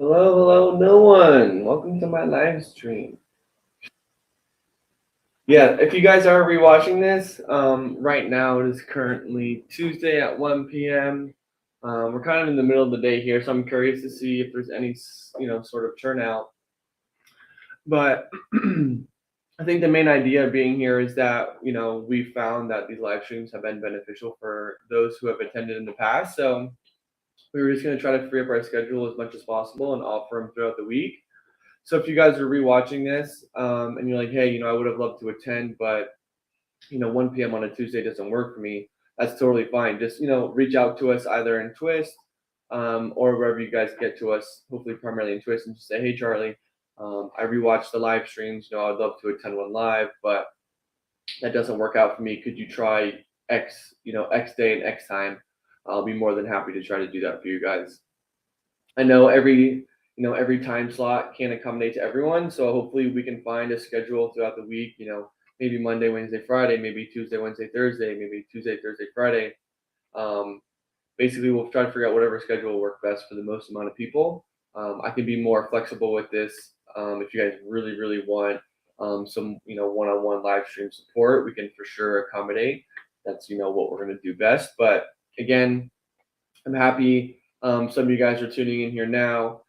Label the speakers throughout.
Speaker 1: Hello, no one. Welcome to my live stream. Yeah, if you guys are rewatching this, right now it is currently Tuesday at 1 p.m. We're kind of in the middle of the day here, so I'm curious to see if there's any, sort of turnout. But I think the main idea of being here is that, we found that these live streams have been beneficial for those who have attended in the past. So we were just going to try to free up our schedule as much as possible and offer them throughout the week. So if you guys are rewatching this and you're like, hey, I would have loved to attend, but 1 p.m. on a Tuesday doesn't work for me, that's totally fine. Just reach out to us either in Twist or wherever you guys get to us. Hopefully, primarily in Twist, and just say, hey, Charlie, I rewatched the live streams. I'd love to attend one live, but that doesn't work out for me. Could you try X, X day and X time? I'll be more than happy to try to do that for you guys. I know every time slot can't accommodate to everyone, so hopefully we can find a schedule throughout the week. Maybe Monday, Wednesday, Friday, maybe Tuesday, Wednesday, Thursday, maybe Tuesday, Thursday, Friday. Basically, we'll try to figure out whatever schedule will work best for the most amount of people. I can be more flexible with this. If you guys really, really want some, one-on-one live stream support, we can for sure accommodate. That's, what we're going to do best. But again, I'm happy some of you guys are tuning in here now.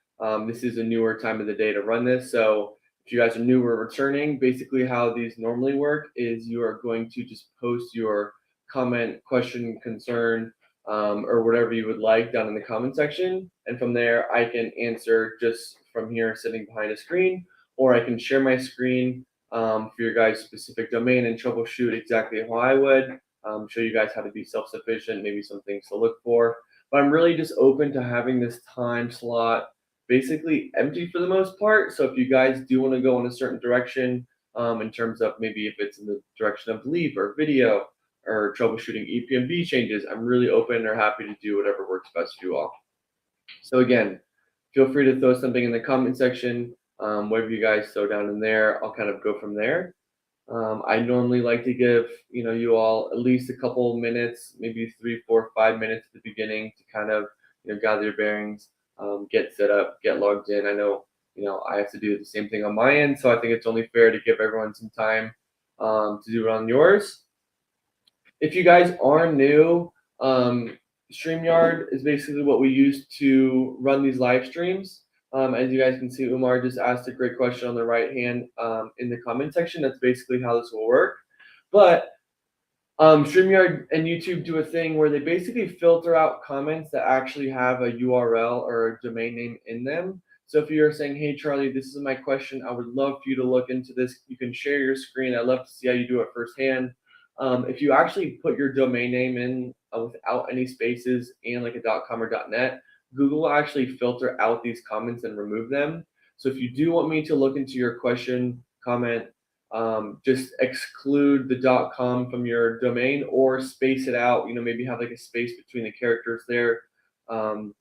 Speaker 1: This is a newer time of the day to run this. So if you guys are new or returning, basically how these normally work is you are going to just post your comment, question, concern, or whatever you would like down in the comment section. And from there, I can answer just from here sitting behind a screen, or I can share my screen for your guys' specific domain and troubleshoot exactly how I would, show you guys how to be self-sufficient, maybe some things to look for. But I'm really just open to having this time slot basically empty for the most part. So if you guys do want to go in a certain direction, in terms of maybe if it's in the direction of Leap or video or troubleshooting EPMB changes, I'm really open or happy to do whatever works best for you all. So again, feel free to throw something in the comment section. Whatever you guys throw down in there, I'll kind of go from there. I normally like to give you all at least a couple minutes, maybe 3, 4, 5 minutes at the beginning to kind of gather your bearings, get set up, get logged in. I know I have to do the same thing on my end, so I think it's only fair to give everyone some time to do it on yours. If you guys are new, StreamYard is basically what we use to run these live streams. As you guys can see, Umar just asked a great question on the right hand in the comment section. That's basically how this will work. But StreamYard and YouTube do a thing where they basically filter out comments that actually have a URL or a domain name in them. So if you're saying, hey, Charlie, this is my question, I would love for you to look into this. You can share your screen. I'd love to see how you do it firsthand. If you actually put your domain name in without any spaces and like a .com or .net, Google will actually filter out these comments and remove them. So if you do want me to look into your question, comment, just exclude the .com from your domain or space it out, maybe have like a space between the characters there. But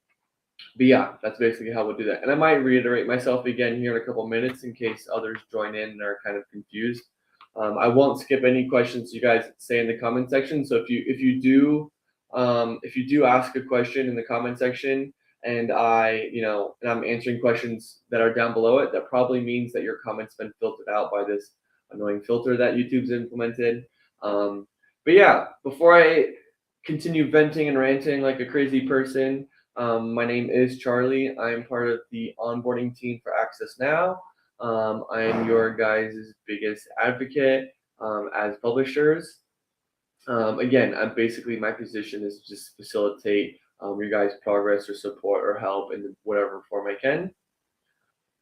Speaker 1: yeah, that's basically how we'll do that. And I might reiterate myself again here in a couple minutes in case others join in and are kind of confused. I won't skip any questions you guys say in the comment section. So if you do ask a question in the comment section and I'm answering questions that are down below it, that probably means that your comment's been filtered out by this annoying filter that YouTube's implemented. But yeah, before I continue venting and ranting like a crazy person, my name is Charlie. I'm part of the onboarding team for Access Now. I am your guys' biggest advocate as publishers. Again, my position is to just facilitate your guys' progress or support or help in whatever form I can.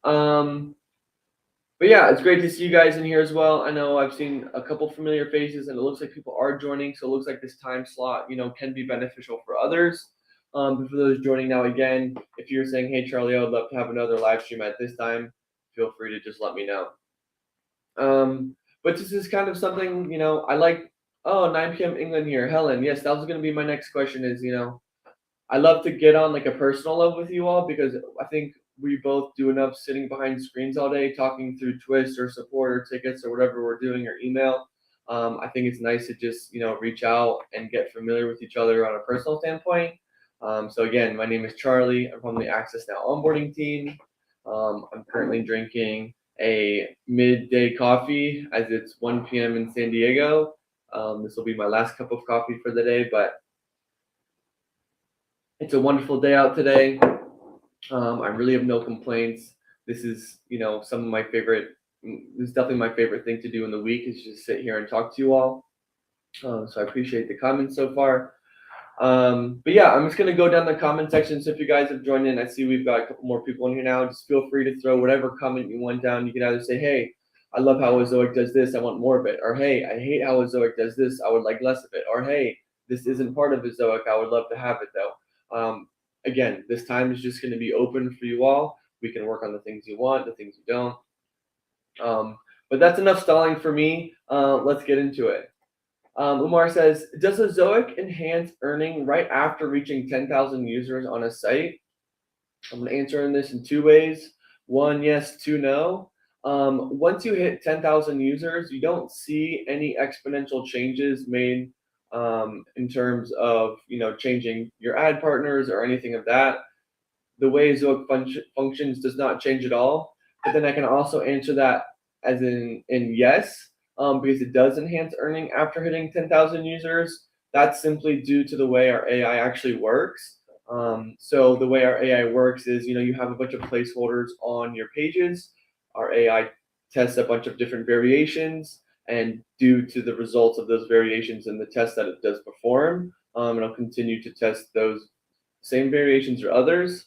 Speaker 1: But yeah, it's great to see you guys in here as well. I know I've seen a couple familiar faces, and it looks like people are joining. So it looks like this time slot, can be beneficial for others. But for those joining now again, if you're saying, hey, Charlie, I would love to have another live stream at this time, feel free to just let me know. But this is kind of something, I like, 9 p.m. England here. Helen, yes, that was going to be my next question is, I love to get on like a personal level with you all because I think we both do enough sitting behind screens all day, talking through Twist or support or tickets or whatever we're doing or email. I think it's nice to just, reach out and get familiar with each other on a personal standpoint. So again, my name is Charlie. I'm from the Access Now onboarding team. I'm currently drinking a midday coffee as it's 1 p.m. in San Diego. This will be my last cup of coffee for the day, but it's a wonderful day out today. I really have no complaints. This is, some of my favorite. This is definitely my favorite thing to do in the week is just sit here and talk to you all. So I appreciate the comments so far. But yeah, I'm just gonna go down the comment section. So if you guys have joined in, I see we've got a couple more people in here now. Just feel free to throw whatever comment you want down. You can either say, "Hey, I love how Azoic does this. I want more of it," or "Hey, I hate how Azoic does this. I would like less of it," or "Hey, this isn't part of Azoic. I would love to have it though." Again, this time is just going to be open for you all. We can work on the things you want, the things you don't. But that's enough stalling for me. Let's get into it. Umar says, does Azoic enhance earning right after reaching 10,000 users on a site? I'm going to answer this in two ways. One, yes, two, no. Once you hit 10,000 users, you don't see any exponential changes made in terms of changing your ad partners or anything of that. The way Azoic functions does not change at all. But then I can also answer that as in yes, because it does enhance earning after hitting 10,000 users. That's simply due to the way our AI actually works. So the way our AI works is, you have a bunch of placeholders on your pages. Our AI tests a bunch of different variations, and due to the results of those variations and the tests that it does perform, it'll continue to test those same variations or others.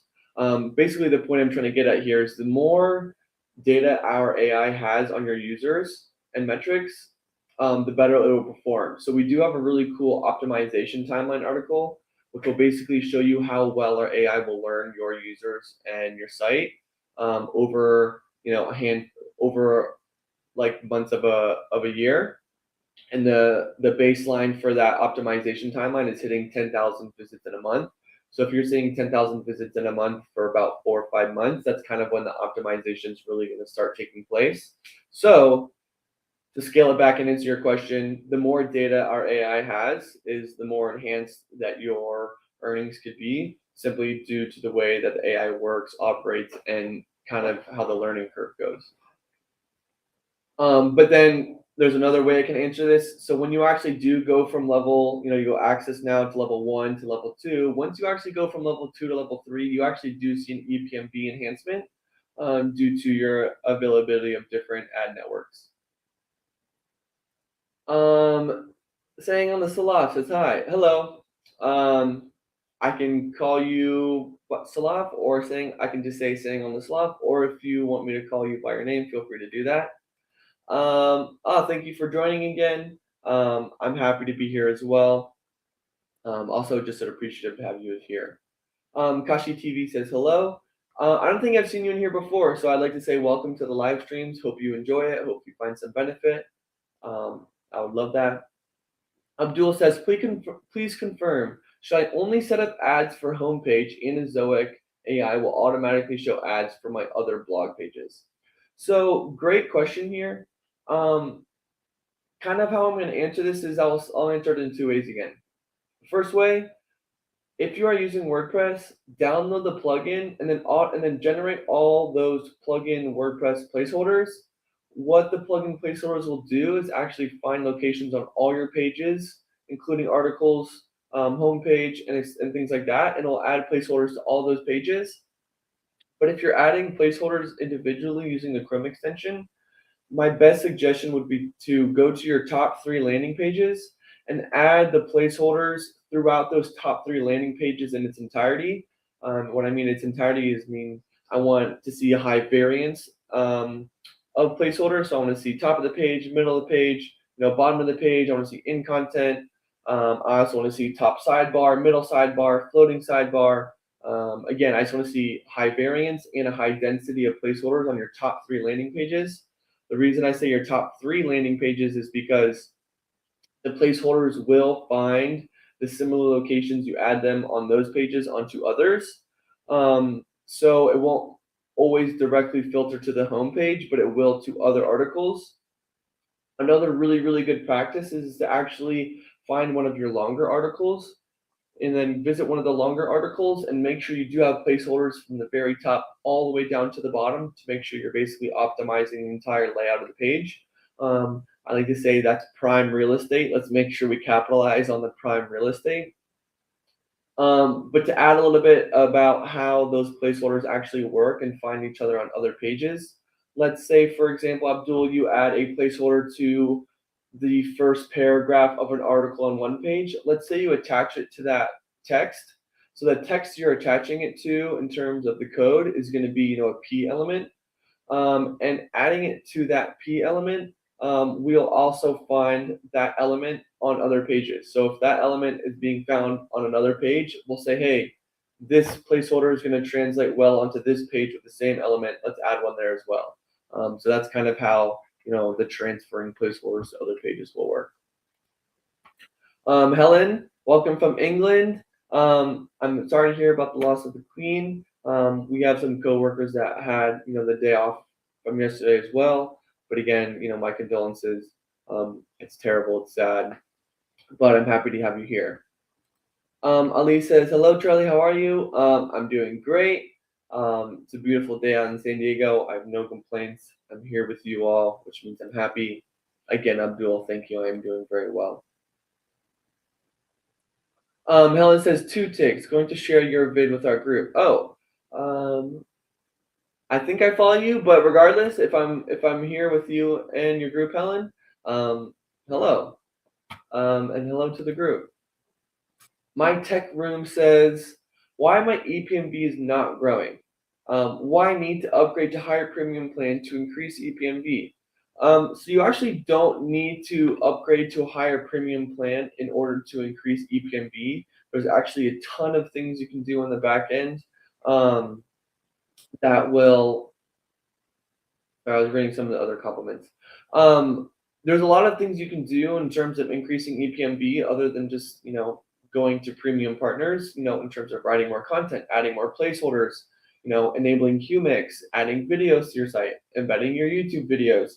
Speaker 1: Basically, the point I'm trying to get at here is the more data our AI has on your users and metrics, the better it will perform. So we do have a really cool optimization timeline article, which will basically show you how well our AI will learn your users and your site over over like months of a year. And the baseline for that optimization timeline is hitting 10,000 visits in a month. So if you're seeing 10,000 visits in a month for about 4 or 5 months, that's kind of when the optimization is really going to start taking place. So to scale it back and answer your question, the more data our AI has is the more enhanced that your earnings could be, simply due to the way that the AI works, operates, and kind of how the learning curve goes. But then there's another way I can answer this. So when you actually do go from level, you go access now to level 1 to level 2. Once you actually go from level 2 to level 3, you actually do see an EPMB enhancement due to your availability of different ad networks. Saying on the Salaf says hi, hello. I can call you Salaf, or I can just say saying on the Salaf, or if you want me to call you by your name, feel free to do that. Thank you for joining again. I'm happy to be here as well. Also just appreciative to have you here. Kashi TV says hello. I don't think I've seen you in here before, so I'd like to say welcome to the live streams. Hope you enjoy it. Hope you find some benefit. I would love that. Abdul says, please confirm, should I only set up ads for homepage in Azoic AI will automatically show ads for my other blog pages? So great question here. Kind of how I'm going to answer this is I'll answer it in two ways again. First way, if you are using WordPress, download the plugin and then generate all those plugin WordPress placeholders. What the plugin placeholders will do is actually find locations on all your pages, including articles, homepage, and things like that, and it'll add placeholders to all those pages. But if you're adding placeholders individually using the Chrome extension, my best suggestion would be to go to your top 3 landing pages and add the placeholders throughout those top 3 landing pages in its entirety. What I mean its entirety is I want to see a high variance of placeholders. So I want to see top of the page, middle of the page, bottom of the page. I want to see in content. I also want to see top sidebar, middle sidebar, floating sidebar. Again, I just want to see high variance and a high density of placeholders on your top 3 landing pages. The reason I say your top 3 landing pages is because the placeholders will find the similar locations you add them on those pages onto others. So it won't always directly filter to the home page, but it will to other articles. Another really, really good practice is to actually find one of your longer articles and then visit one of the longer articles and make sure you do have placeholders from the very top all the way down to the bottom to make sure you're basically optimizing the entire layout of the page. I like to say that's prime real estate. Let's make sure we capitalize on the prime real estate. But to add a little bit about how those placeholders actually work and find each other on other pages, let's say, for example, Abdul, you add a placeholder to the first paragraph of an article on one page. Let's say you attach it to that text. So the text you're attaching it to in terms of the code is going to be, a P element. And adding it to that P element, we'll also find that element on other pages. So if that element is being found on another page, we'll say, hey, this placeholder is going to translate well onto this page with the same element. Let's add one there as well. So that's kind of how the transferring placeholders to other pages will work. Helen, welcome from England. I'm sorry to hear about the loss of the Queen. We have some coworkers that had the day off from yesterday as well. But again, my condolences. It's terrible, it's sad, but I'm happy to have you here. Ali says, hello, Charlie, how are you? I'm doing great. It's a beautiful day out in San Diego. I have no complaints. I'm here with you all, which means I'm happy. Again, Abdul, thank you. I am doing very well. Helen says, 2 ticks. Going to share your vid with our group. Oh, I think I follow you, but regardless, if I'm here with you and your group, Helen, hello, and hello to the group. My tech room says, why my EPMB is not growing? Why need to upgrade to higher premium plan to increase EPMB? So you actually don't need to upgrade to a higher premium plan in order to increase EPMB. There's actually a ton of things you can do on the back end that will. I was reading some of the other compliments. There's a lot of things you can do in terms of increasing EPMB other than just going to premium partners. In terms of writing more content, adding more placeholders, enabling QMix, adding videos to your site, embedding your YouTube videos,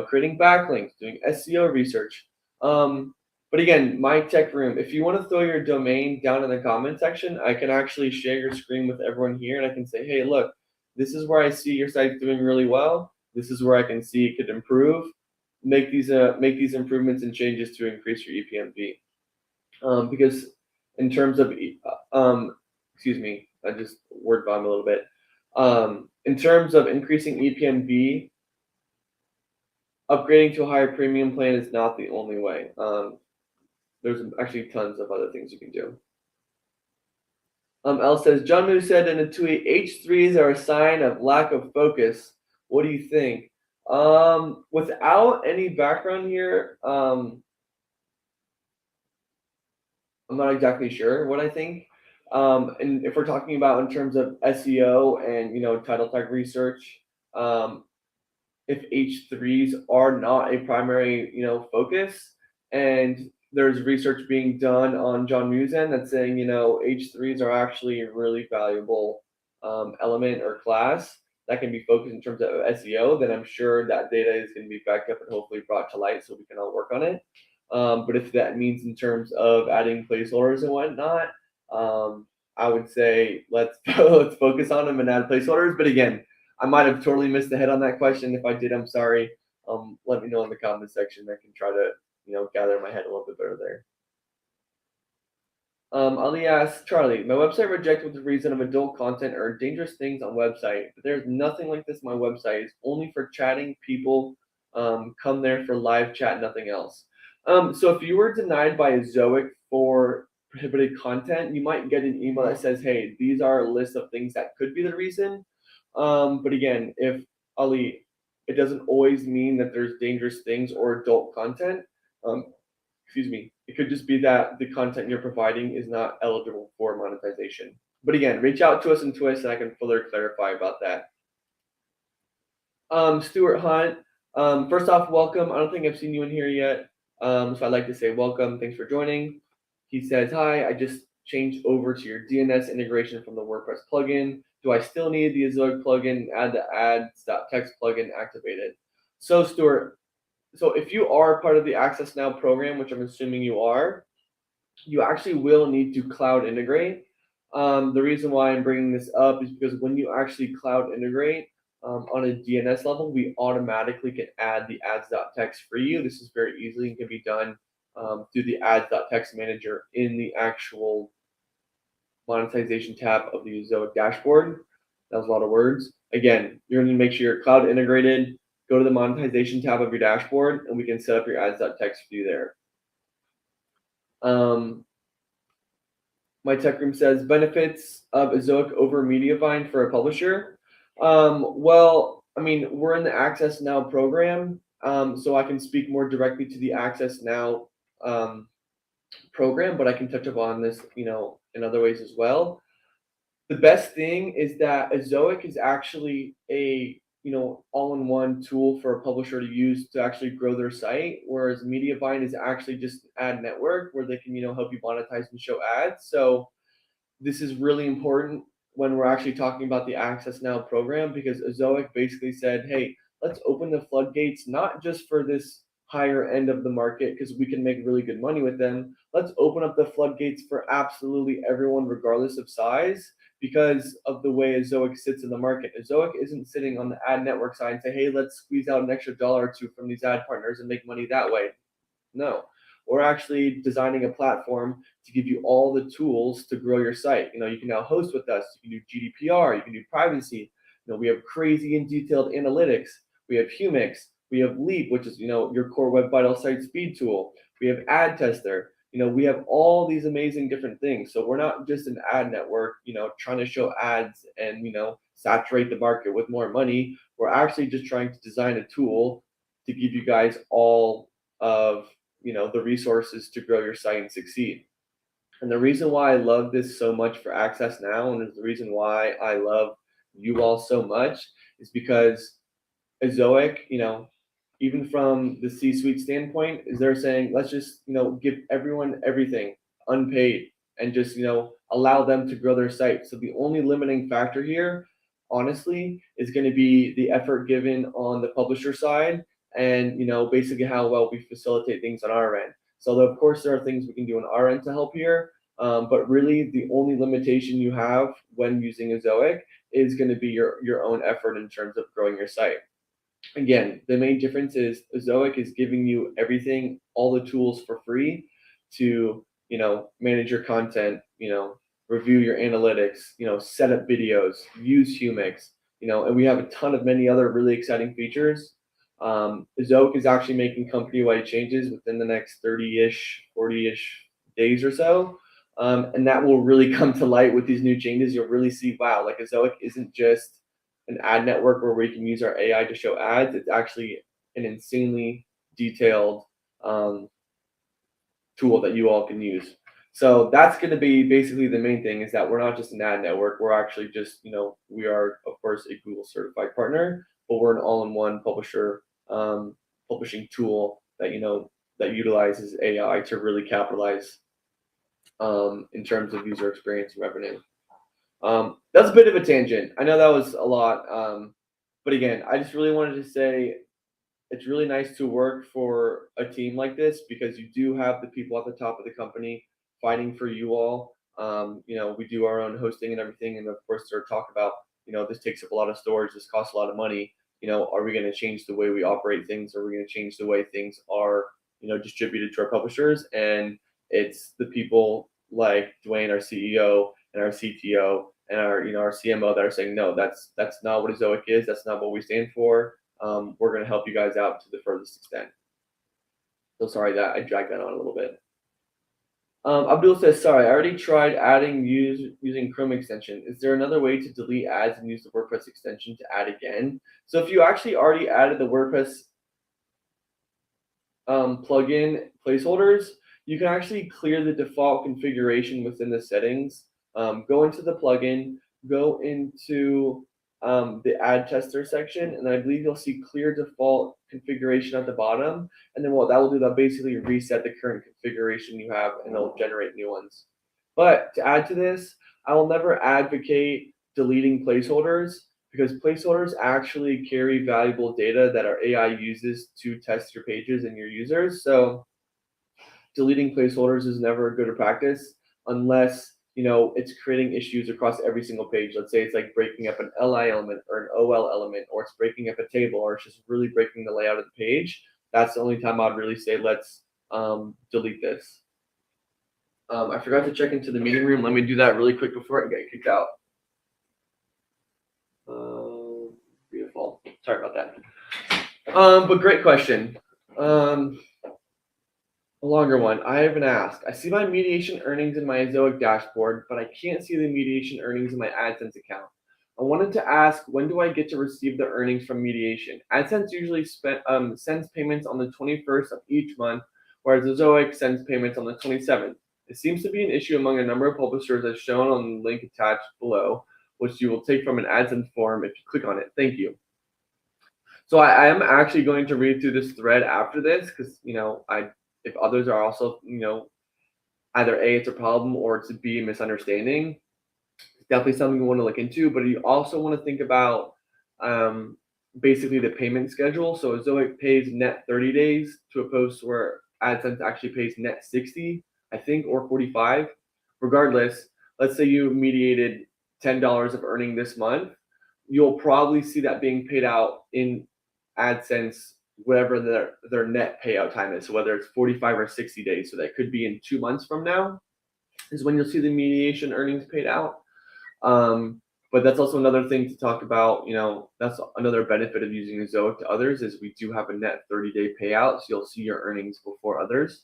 Speaker 1: creating backlinks, doing SEO research. But again, my tech room, if you want to throw your domain down in the comment section, I can actually share your screen with everyone here and I can say, hey, look, this is where I see your site's doing really well. This is where I can see it could improve. Make these improvements and changes to increase your EPMB. Because in terms of excuse me, I just word bomb a little bit. In terms of increasing EPMB, upgrading to a higher premium plan is not the only way. There's actually tons of other things you can do. Elle says, John Moo said in a tweet, H3s are a sign of lack of focus. What do you think? Without any background here, I'm not exactly sure what I think. And if we're talking about in terms of SEO and title tag research, if H3s are not a primary focus, and there's research being done on John Moo's end that's saying H3s are actually a really valuable element or class that can be focused in terms of SEO, then I'm sure that data is going to be backed up and hopefully brought to light so we can all work on it. But if that means in terms of adding placeholders and whatnot, I would say let's focus on them and add placeholders. But again, I might have totally missed the head on that question. If I did, I'm sorry. Let me know in the comment section. I can try to gather my head a little bit better there. Ali asks, Charlie, my website rejected with the reason of adult content or dangerous things on website. But there's nothing like this on my website. It's only for chatting. People come there for live chat, nothing else. So if you were denied by a Zoic for prohibited content, you might get an email that says, hey, these are a list of things that could be the reason. But again, if Ali, it doesn't always mean that there's dangerous things or adult content. Excuse me. It could just be that the content you're providing is not eligible for monetization. But again, reach out to us in Twist and I can further clarify about that. Stuart Hunt, first off, welcome. I don't think I've seen you in here yet. So I'd like to say welcome. Thanks for joining. He says, hi, I just changed over to your DNS integration from the WordPress plugin. Do I still need the Azoic plugin? Add the ads.txt plugin activated. So Stuart, so if you are part of the Access Now program, which I'm assuming you are, you actually will need to cloud integrate. The reason why I'm bringing this up is because when you actually cloud integrate on a DNS level, we automatically can add the ads.txt for you. This is very easily and can be done through the ads.txt manager in the actual monetization tab of the Zoic dashboard. That was a lot of words. Again, you're going to make sure you're cloud integrated. Go to the monetization tab of your dashboard, and we can set up your ads.txt for you there. My tech room says benefits of Ezoic over Mediavine for a publisher. Well, I mean, we're in the Access Now program, so I can speak more directly to the Access Now program, but I can touch upon this, in other ways as well. The best thing is that Ezoic is actually a all-in-one tool for a publisher to use to actually grow their site, whereas Mediavine is actually just an ad network where they can help you monetize and show ads. So this is really important when we're actually talking about the Access Now program, because Ezoic basically said, hey, let's open the floodgates, not just for this higher end of the market, because we can make really good money with them. Let's open up the floodgates for absolutely everyone, regardless of size, because of the way Ezoic sits in the market. Ezoic isn't sitting on the ad network side and say, hey, let's squeeze out an extra dollar or two from these ad partners and make money that way. No, we're actually designing a platform to give you all the tools to grow your site. You can now host with us. You can do GDPR. You can do privacy. We have crazy and detailed analytics. We have Humix. We have Leap, which is your core Web Vital site speed tool. We have Ad Tester. We have all these amazing different things. So we're not just an ad network, trying to show ads and saturate the market with more money. We're actually just trying to design a tool to give you guys all of the resources to grow your site and succeed. And the reason why I love this so much for Access Now, and is the reason why I love you all so much, is because Ezoic, even from the C-suite standpoint, is they're saying, let's just, give everyone everything unpaid and just, allow them to grow their site. So the only limiting factor here, honestly, is going to be the effort given on the publisher side and, basically how well we facilitate things on our end. So of course, there are things we can do on our end to help here. But really, the only limitation you have when using Ezoic is going to be your own effort in terms of growing your site. Again, the main difference is Ezoic is giving you everything, all the tools for free to, manage your content, review your analytics, set up videos, use Humix, and we have a ton of many other really exciting features. Ezoic is actually making company-wide changes within the next 30-ish, 40-ish days or so. And that will really come to light with these new changes. You'll really see, wow, like Ezoic isn't just an ad network where we can use our AI to show ads. It's actually an insanely detailed tool that you all can use. So that's going to be basically the main thing, is that we're not just an ad network. We're actually just, we are, of course, a Google certified partner, but we're an all-in-one publisher publishing tool that, that utilizes AI to really capitalize in terms of user experience and revenue. That's a bit of a tangent. I know that was a lot. But again, I just really wanted to say it's really nice to work for a team like this, because you do have the people at the top of the company fighting for you all. We do our own hosting and everything. And of course, they're talk about, this takes up a lot of storage. This costs a lot of money. Are we going to change the way we operate things? Are we going to change the way things are, distributed to our publishers? And it's the people like Dwayne, our CEO, and our CTO, and our CMO that are saying, no, that's not what Ezoic is. That's not what we stand for. We're going to help you guys out to the furthest extent. So sorry that I dragged that on a little bit. Abdul says, sorry, I already tried adding using Chrome extension. Is there another way to delete ads and use the WordPress extension to add again? So if you actually already added the WordPress plugin placeholders, you can actually clear the default configuration within the settings. Go into the plugin, go into the ad tester section, and I believe you'll see clear default configuration at the bottom. And then what that will do, that'll basically reset the current configuration you have, and it'll generate new ones. But to add to this, I will never advocate deleting placeholders, because placeholders actually carry valuable data that our AI uses to test your pages and your users. So deleting placeholders is never a good practice unless it's creating issues across every single page. Let's say it's like breaking up an LI element or an OL element, or it's breaking up a table, or it's just really breaking the layout of the page. That's the only time I'd really say let's delete this. I forgot to check into the meeting room. Let me do that really quick before I get kicked out. Beautiful. Sorry about that. But great question. A longer one. I have been asked. I see my mediation earnings in my Zoic dashboard, but I can't see the mediation earnings in my AdSense account. I wanted to ask, when do I get to receive the earnings from mediation? AdSense usually sends payments on the 21st of each month, whereas the Zoic sends payments on the 27th. It seems to be an issue among a number of publishers as shown on the link attached below, which you will take from an AdSense form if you click on it. Thank you. So I am actually going to read through this thread after this because, if others are also, either A, it's a problem, or it's B, a misunderstanding, it's definitely something we want to look into. But you also want to think about basically the payment schedule. So Zoic pays net 30 days to opposed to where AdSense actually pays net 60, I think, or 45. Regardless, let's say you mediated $10 of earning this month, you'll probably see that being paid out in AdSense, whatever their net payout time is. So whether it's 45 or 60 days, so that could be in 2 months from now is when you'll see the mediation earnings paid out. But that's also another thing to talk about. That's another benefit of using Zoic to others is we do have a net 30-day payout, so you'll see your earnings before others.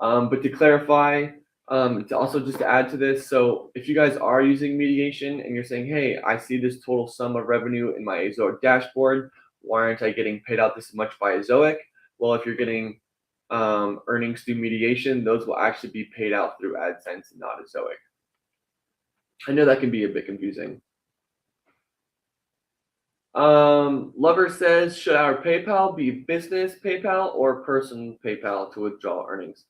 Speaker 1: But to clarify, to also just to add to this, so if you guys are using mediation and you're saying, hey, I see this total sum of revenue in my Zoic dashboard, why aren't I getting paid out this much by Zoic? Well, if you're getting earnings through mediation, those will actually be paid out through AdSense and not Zoic. I know that can be a bit confusing. Lover says, should our PayPal be business PayPal or personal PayPal to withdraw earnings?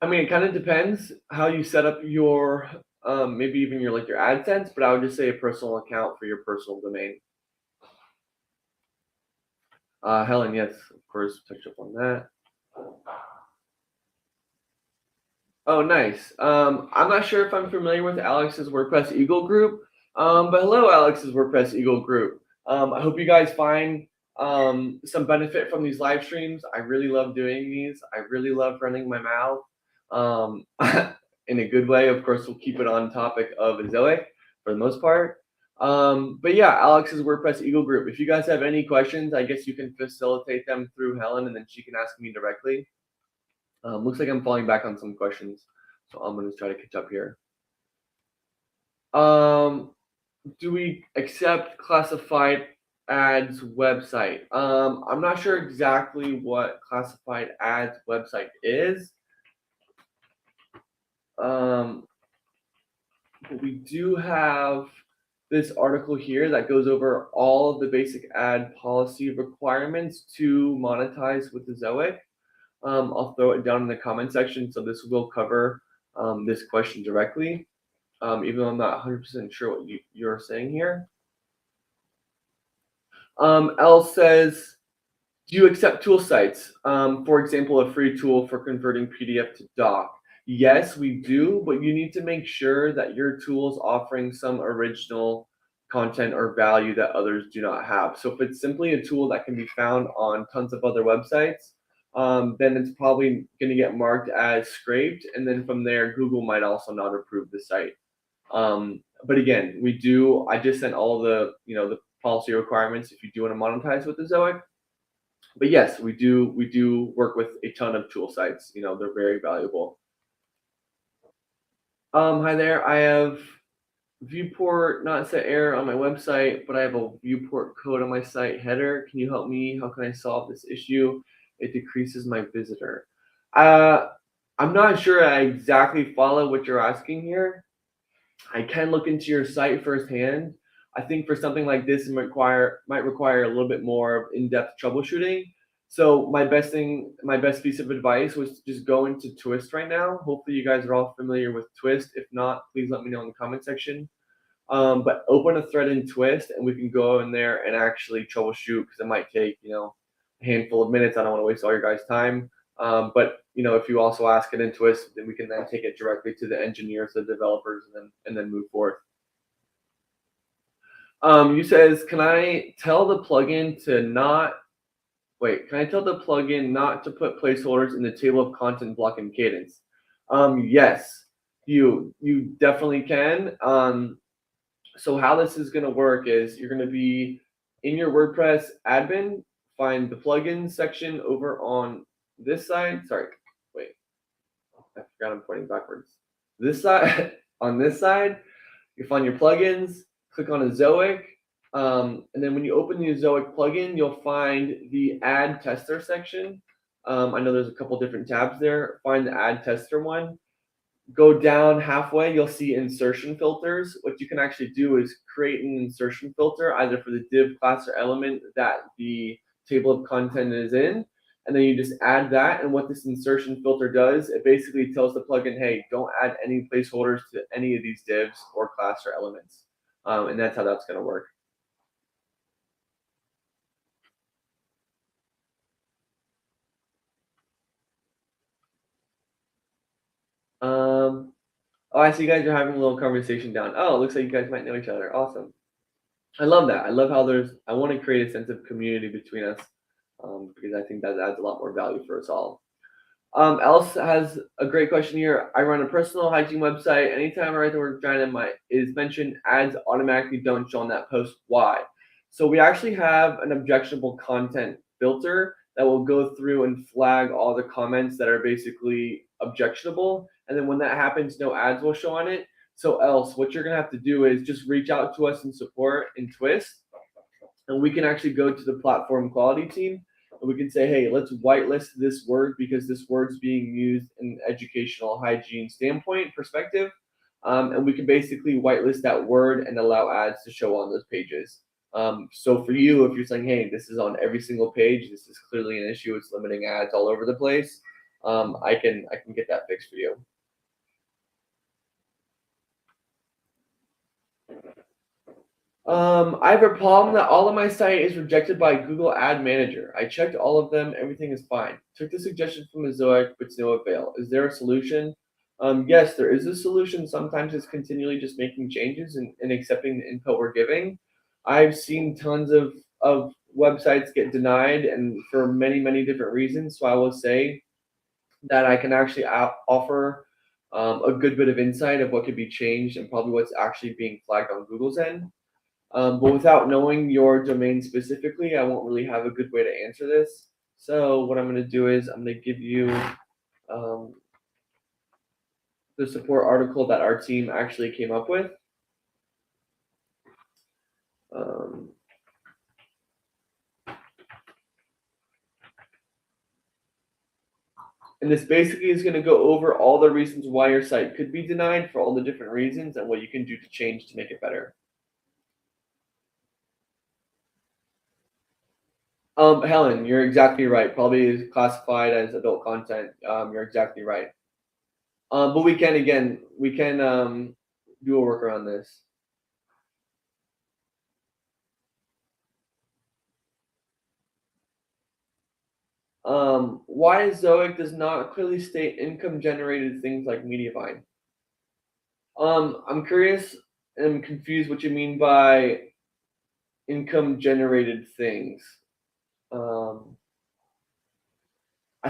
Speaker 1: It kind of depends how you set up your maybe even your AdSense, but I would just say a personal account for your personal domain. Helen, yes, of course, touch up on that. Oh, nice. I'm not sure if I'm familiar with Alex's WordPress Eagle group, but hello, Alex's WordPress Eagle group. I hope you guys find some benefit from these live streams. I really love doing these. I really love running my mouth in a good way. Of course, we'll keep it on topic of Zoic for the most part. But yeah, Alex's WordPress Eagle group. If you guys have any questions, I guess you can facilitate them through Helen, and then she can ask me directly. Looks like I'm falling back on some questions, so I'm going to try to catch up here. Do we accept classified ads website? I'm not sure exactly what classified ads website is. But we do have this article here that goes over all of the basic ad policy requirements to monetize with the Zoic. I'll throw it down in the comment section, so this will cover this question directly, even though I'm not 100% sure what you're saying here. Elle says, do you accept tool sites? For example, a free tool for converting PDF to doc. Yes, we do, but you need to make sure that your tool is offering some original content or value that others do not have. So if it's simply a tool that can be found on tons of other websites, then it's probably going to get marked as scraped, and then from there, Google might also not approve the site. But again, I just sent all the policy requirements if you do want to monetize with the Zoic. But yes, we do work with a ton of tool sites. They're very valuable. Hi there. I have viewport not set error on my website, but I have a viewport code on my site header. Can you help me? How can I solve this issue? It decreases my visitor. I'm not sure I exactly follow what you're asking here. I can look into your site firsthand. I think for something like this, it might require a little bit more in-depth troubleshooting. So my best piece of advice was to just go into Twist right now. Hopefully you guys are all familiar with Twist. If not, please let me know in the comment section. But open a thread in Twist and we can go in there and actually troubleshoot, because it might take, a handful of minutes. I don't want to waste all your guys' time. But if you also ask it into us, then we can then take it directly to the engineers, the developers, and then move forward. You says, can I tell the plugin not to put placeholders in the table of content block in Cadence? Yes, you definitely can. So how this is going to work is you're going to be in your WordPress admin, find the plugins section over on this side. Sorry, wait, I forgot I'm pointing backwards. This side, on this side, you find your plugins, click on Azoic, and then when you open the Azoic plugin, you'll find the Add Tester section. I know there's a couple different tabs there. Find the Add Tester one. Go down halfway, you'll see insertion filters. What you can actually do is create an insertion filter either for the div, class, or element that the table of content is in, and then you just add that. And what this insertion filter does, it basically tells the plugin, hey, don't add any placeholders to any of these divs or class or elements. And that's how that's going to work. Oh, I see you guys are having a little conversation down. Oh, it looks like you guys might know each other. Awesome. I love that. I love how I want to create a sense of community between us, because I think that adds a lot more value for us all. Else has a great question here. I run a personal hygiene website. Anytime I write the word vagina is mentioned, ads automatically don't show on that post. Why? So we actually have an objectionable content filter that will go through and flag all the comments that are basically objectionable. And then when that happens, no ads will show on it. So else, what you're gonna have to do is just reach out to us in support in Twist, and we can actually go to the platform quality team, and we can say, hey, let's whitelist this word because this word's being used in an educational hygiene standpoint perspective. And we can basically whitelist that word and allow ads to show on those pages. So for you, if you're saying, hey, this is on every single page, this is clearly an issue, it's limiting ads all over the place, I can get that fixed for you. I have a problem that all of my site is rejected by Google Ad Manager. I checked all of them, everything is fine. Took the suggestion from Azoic, but to no avail. Is there a solution? Yes, there is a solution. Sometimes it's continually just making changes and accepting the input we're giving. I've seen tons of websites get denied, and for many, many different reasons. So I will say that I can actually offer a good bit of insight of what could be changed and probably what's actually being flagged on Google's end. But without knowing your domain specifically, I won't really have a good way to answer this. So what I'm going to do is I'm going to give you the support article that our team actually came up with. And this basically is going to go over all the reasons why your site could be denied for all the different reasons and what you can do to change to make it better. Helen, you're exactly right. Probably is classified as adult content. You're exactly right. But we can do a work around this. Why Zoic does not clearly state income generated things like Mediavine? I'm curious and confused what you mean by income generated things. I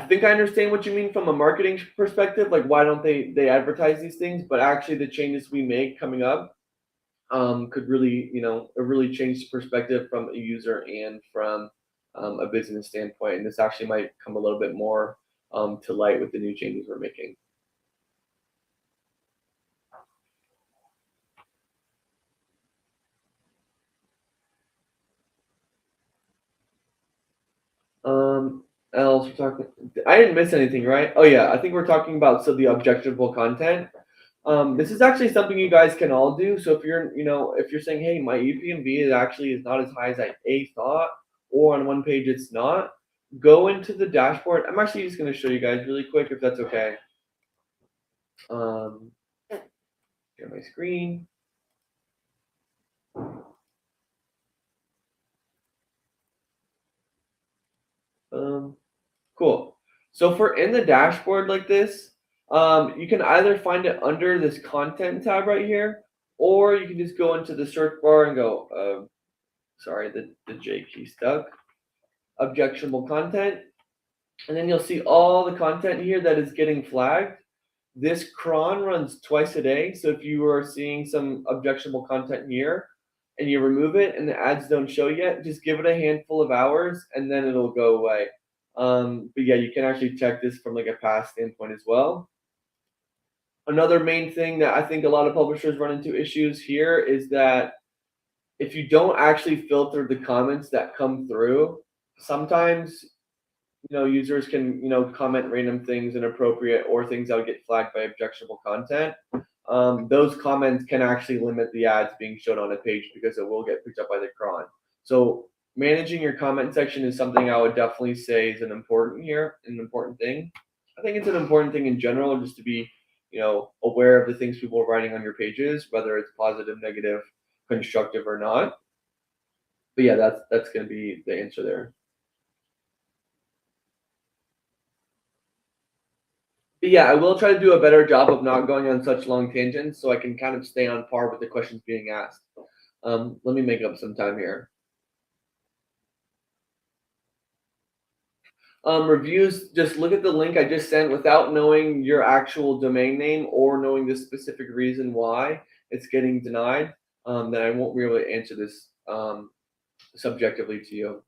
Speaker 1: think I understand what you mean from a marketing perspective, like why don't they advertise these things? But actually, the changes we make coming up could really really change the perspective from a user and from a business standpoint. And this actually might come a little bit more to light with the new changes we're making. Else we're talking. I didn't miss anything, right? Oh yeah, I think we're talking about the objectionable content. This is actually something you guys can all do. So if you're saying, hey, my EPMV is not as high as I thought, or on one page it's not, go into the dashboard. I'm actually just going to show you guys really quick if that's okay. Share my screen. So for in the dashboard like this, you can either find it under this content tab right here, or you can just go into the search bar and go, sorry, the J key stuck, objectionable content. And then you'll see all the content here that is getting flagged. This cron runs twice a day. So if you are seeing some objectionable content here and you remove it and the ads don't show yet, just give it a handful of hours and then it'll go away. But yeah, you can actually check this from like a past standpoint as well. Another main thing that I think a lot of publishers run into issues here is that if you don't actually filter the comments that come through, sometimes users can comment random things inappropriate or things that would get flagged by objectionable content. Those comments can actually limit the ads being shown on a page because it will get picked up by the cron. So managing your comment section is something I would definitely say is an important thing. I think it's an important thing in general, just to be aware of the things people are writing on your pages, whether it's positive, negative, constructive, or not. But yeah, that's going to be the answer there. But yeah, I will try to do a better job of not going on such long tangents so I can kind of stay on par with the questions being asked. Let me make up some time here. Reviews, just look at the link I just sent without knowing your actual domain name or knowing the specific reason why it's getting denied. Then I won't be able to answer this subjectively to you.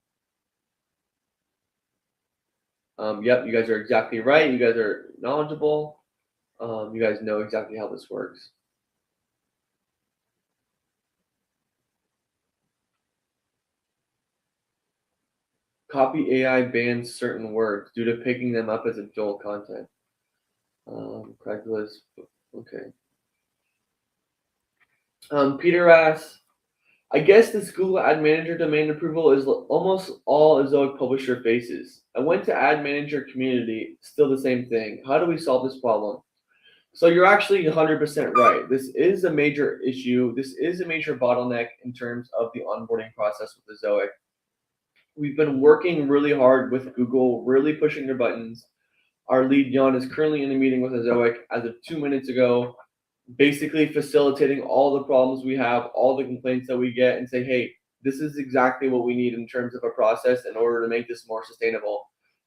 Speaker 1: Yep, you guys are exactly right. You guys are knowledgeable. You guys know exactly how this works. Copy AI bans certain words due to picking them up as adult content. Craigslist, okay. Peter asks, I guess this Google Ad Manager domain approval is almost all Ezoic publisher faces. I went to Ad Manager community, still the same thing. How do we solve this problem? So you're actually 100% right. This is a major issue. This is a major bottleneck in terms of the onboarding process with Ezoic. We've been working really hard with Google, really pushing their buttons. Our lead, Jan, is currently in a meeting with Ezoic as of 2 minutes ago, basically facilitating all the problems we have, all the complaints that we get, and say, hey, this is exactly what we need in terms of a process in order to make this more sustainable.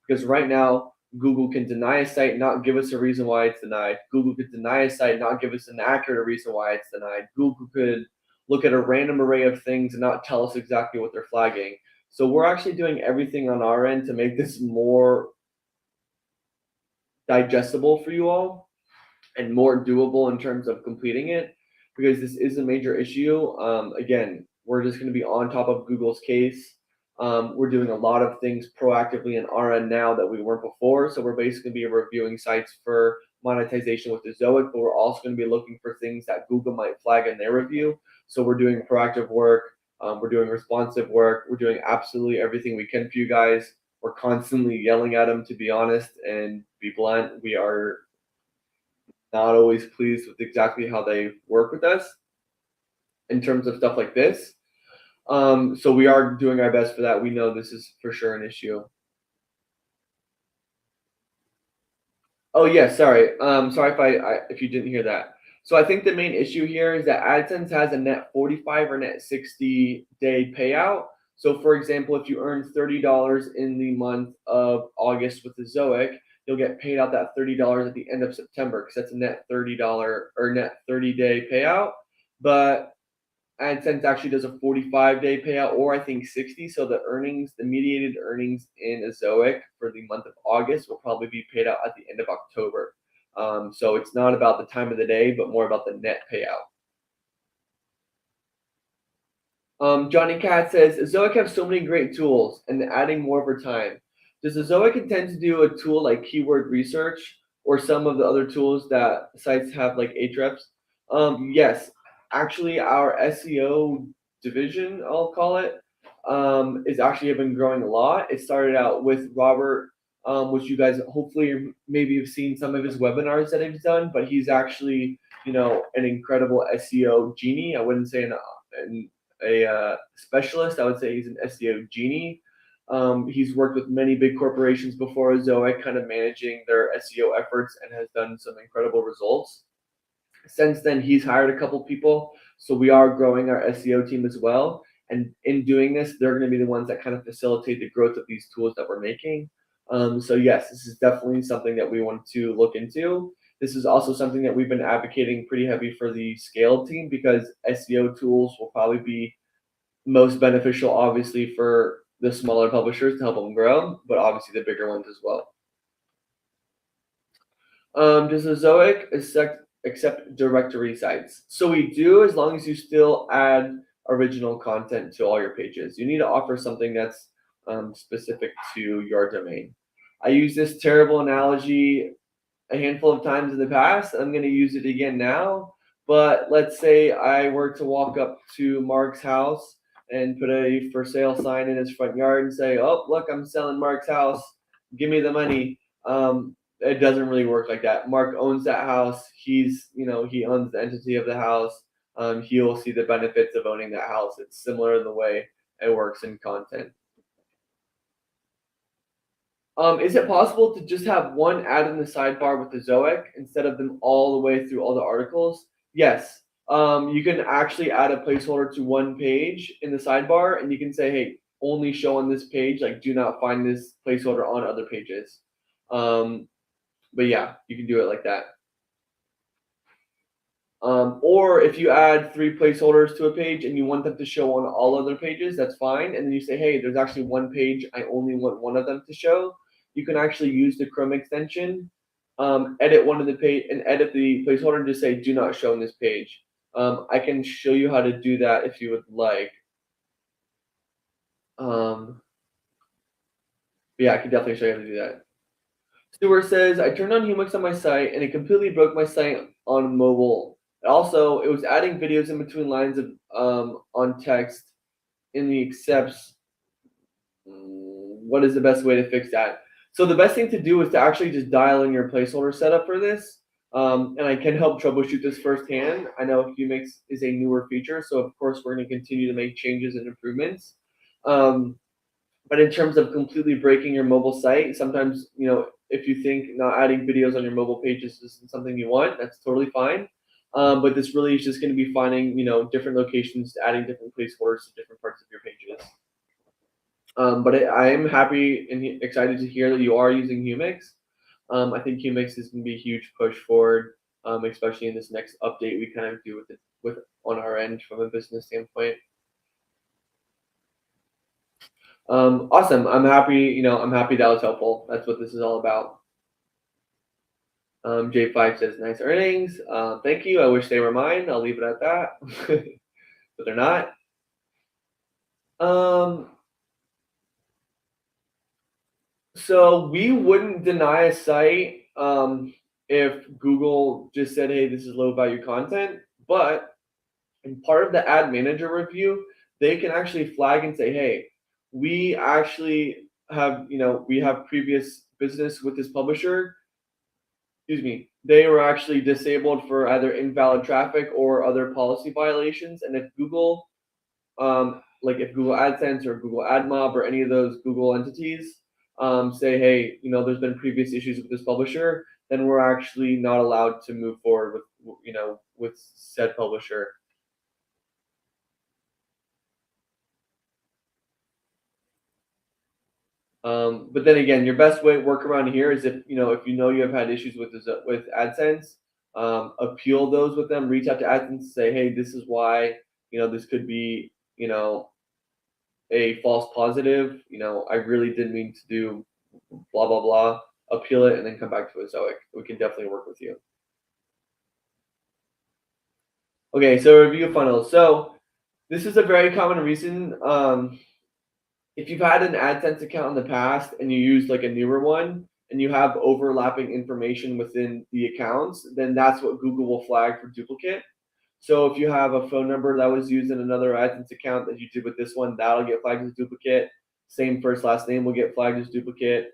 Speaker 1: Because right now, Google can deny a site, not give us a reason why it's denied. Google could deny a site, not give us an accurate reason why it's denied. Google could look at a random array of things and not tell us exactly what they're flagging. So we're actually doing everything on our end to make this more digestible for you all and more doable in terms of completing it, because this is a major issue. Again, we're just going to be on top of Google's case. We're doing a lot of things proactively in our end now that we weren't before. So we're basically going to be reviewing sites for monetization with Ezoic, but we're also going to be looking for things that Google might flag in their review. So we're doing proactive work. We're doing responsive work. We're doing absolutely everything we can for you guys. We're constantly yelling at them, to be honest and be blunt. We are not always pleased with exactly how they work with us in terms of stuff like this. So we are doing our best for that. We know this is for sure an issue. Oh yeah, sorry. Sorry if you didn't hear that. So I think the main issue here is that AdSense has a net 45 or net 60 day payout. So for example, if you earn $30 in the month of August with Ezoic, you'll get paid out that $30 at the end of September because that's a net $30 or net 30-day payout. But AdSense actually does a 45-day payout, or I think 60. So the mediated earnings in Ezoic for the month of August will probably be paid out at the end of October. So it's not about the time of the day, but more about the net payout. Johnny Cat says, Ezoic have so many great tools and adding more over time. Does Ezoic intend to do a tool like keyword research or some of the other tools that sites have like Ahrefs? Yes, actually our SEO division, I'll call it, is actually been growing a lot. It started out with Robert, which you guys hopefully maybe have seen some of his webinars that he's done, but he's actually, an incredible SEO genie. I wouldn't say a specialist. I would say he's an SEO genie. He's worked with many big corporations before Zoic, kind of managing their SEO efforts, and has done some incredible results. Since then, he's hired a couple people, so we are growing our SEO team as well. And in doing this, they're going to be the ones that kind of facilitate the growth of these tools that we're making. So yes, this is definitely something that we want to look into. This is also something that we've been advocating pretty heavy for the scaled team, because SEO tools will probably be most beneficial, obviously, for the smaller publishers to help them grow, but obviously the bigger ones as well. Does the Zoic accept directory sites? So we do, as long as you still add original content to all your pages. You need to offer something that's specific to your domain. I use this terrible analogy a handful of times in the past. I'm going to use it again now. But let's say I were to walk up to Mark's house and put a for sale sign in his front yard and say, "Oh, look, I'm selling Mark's house. Give me the money." It doesn't really work like that. Mark owns that house. He owns the entity of the house. He will see the benefits of owning that house. It's similar in the way it works in content. Is it possible to just have one ad in the sidebar with the Zoic instead of them all the way through all the articles? Yes. You can actually add a placeholder to one page in the sidebar, and you can say, "Hey, only show on this page. Like, do not find this placeholder on other pages." But yeah, you can do it like that. Or if you add 3 placeholders to a page and you want them to show on all other pages, that's fine. And then you say, "Hey, there's actually one page I only want one of them to show." You can actually use the Chrome extension, edit one of the page and edit the placeholder and just say, "Do not show on this page." I can show you how to do that if you would like. Yeah, I can definitely show you how to do that. Stewart says, "I turned on Humux on my site and it completely broke my site on mobile. Also, it was adding videos in between lines of on text in the accepts. What is the best way to fix that?" So the best thing to do is to actually just dial in your placeholder setup for this. And I can help troubleshoot this firsthand. I know Humix is a newer feature, so of course we're going to continue to make changes and improvements. But in terms of completely breaking your mobile site, sometimes, if you think not adding videos on your mobile pages isn't something you want, that's totally fine. But this really is just going to be finding, different locations, adding different placeholders to different parts of your pages. But I am happy and excited to hear that you are using Humix. I think Humix is going to be a huge push forward, especially in this next update we kind of do with on our end from a business standpoint. Awesome. I'm happy. I'm happy that was helpful. That's what this is all about. J5 says, "Nice earnings. Thank you. I wish they were mine. I'll leave it at that." But they're not. So we wouldn't deny a site if Google just said, "Hey, this is low value content." But in part of the ad manager review, they can actually flag and say, "Hey, we actually we have previous business with this publisher. Excuse me, they were actually disabled for either invalid traffic or other policy violations." And if Google, like if Google AdSense or Google AdMob or any of those Google entities say, "Hey, there's been previous issues with this publisher," then we're actually not allowed to move forward with said publisher. But then again, your best way workaround here is if you have had issues with AdSense, appeal those with them. Reach out to AdSense and say, "Hey, this is why this could be a false positive. I really didn't mean to do blah blah blah." Appeal it and then come back to it. So we can definitely work with you. Okay, so review funnels. So this is a very common reason. If you've had an AdSense account in the past and you use like a newer one and you have overlapping information within the accounts, then that's what Google will flag for duplicate. So if you have a phone number that was used in another AdSense account that you did with this one, that'll get flagged as duplicate. Same first last name will get flagged as duplicate.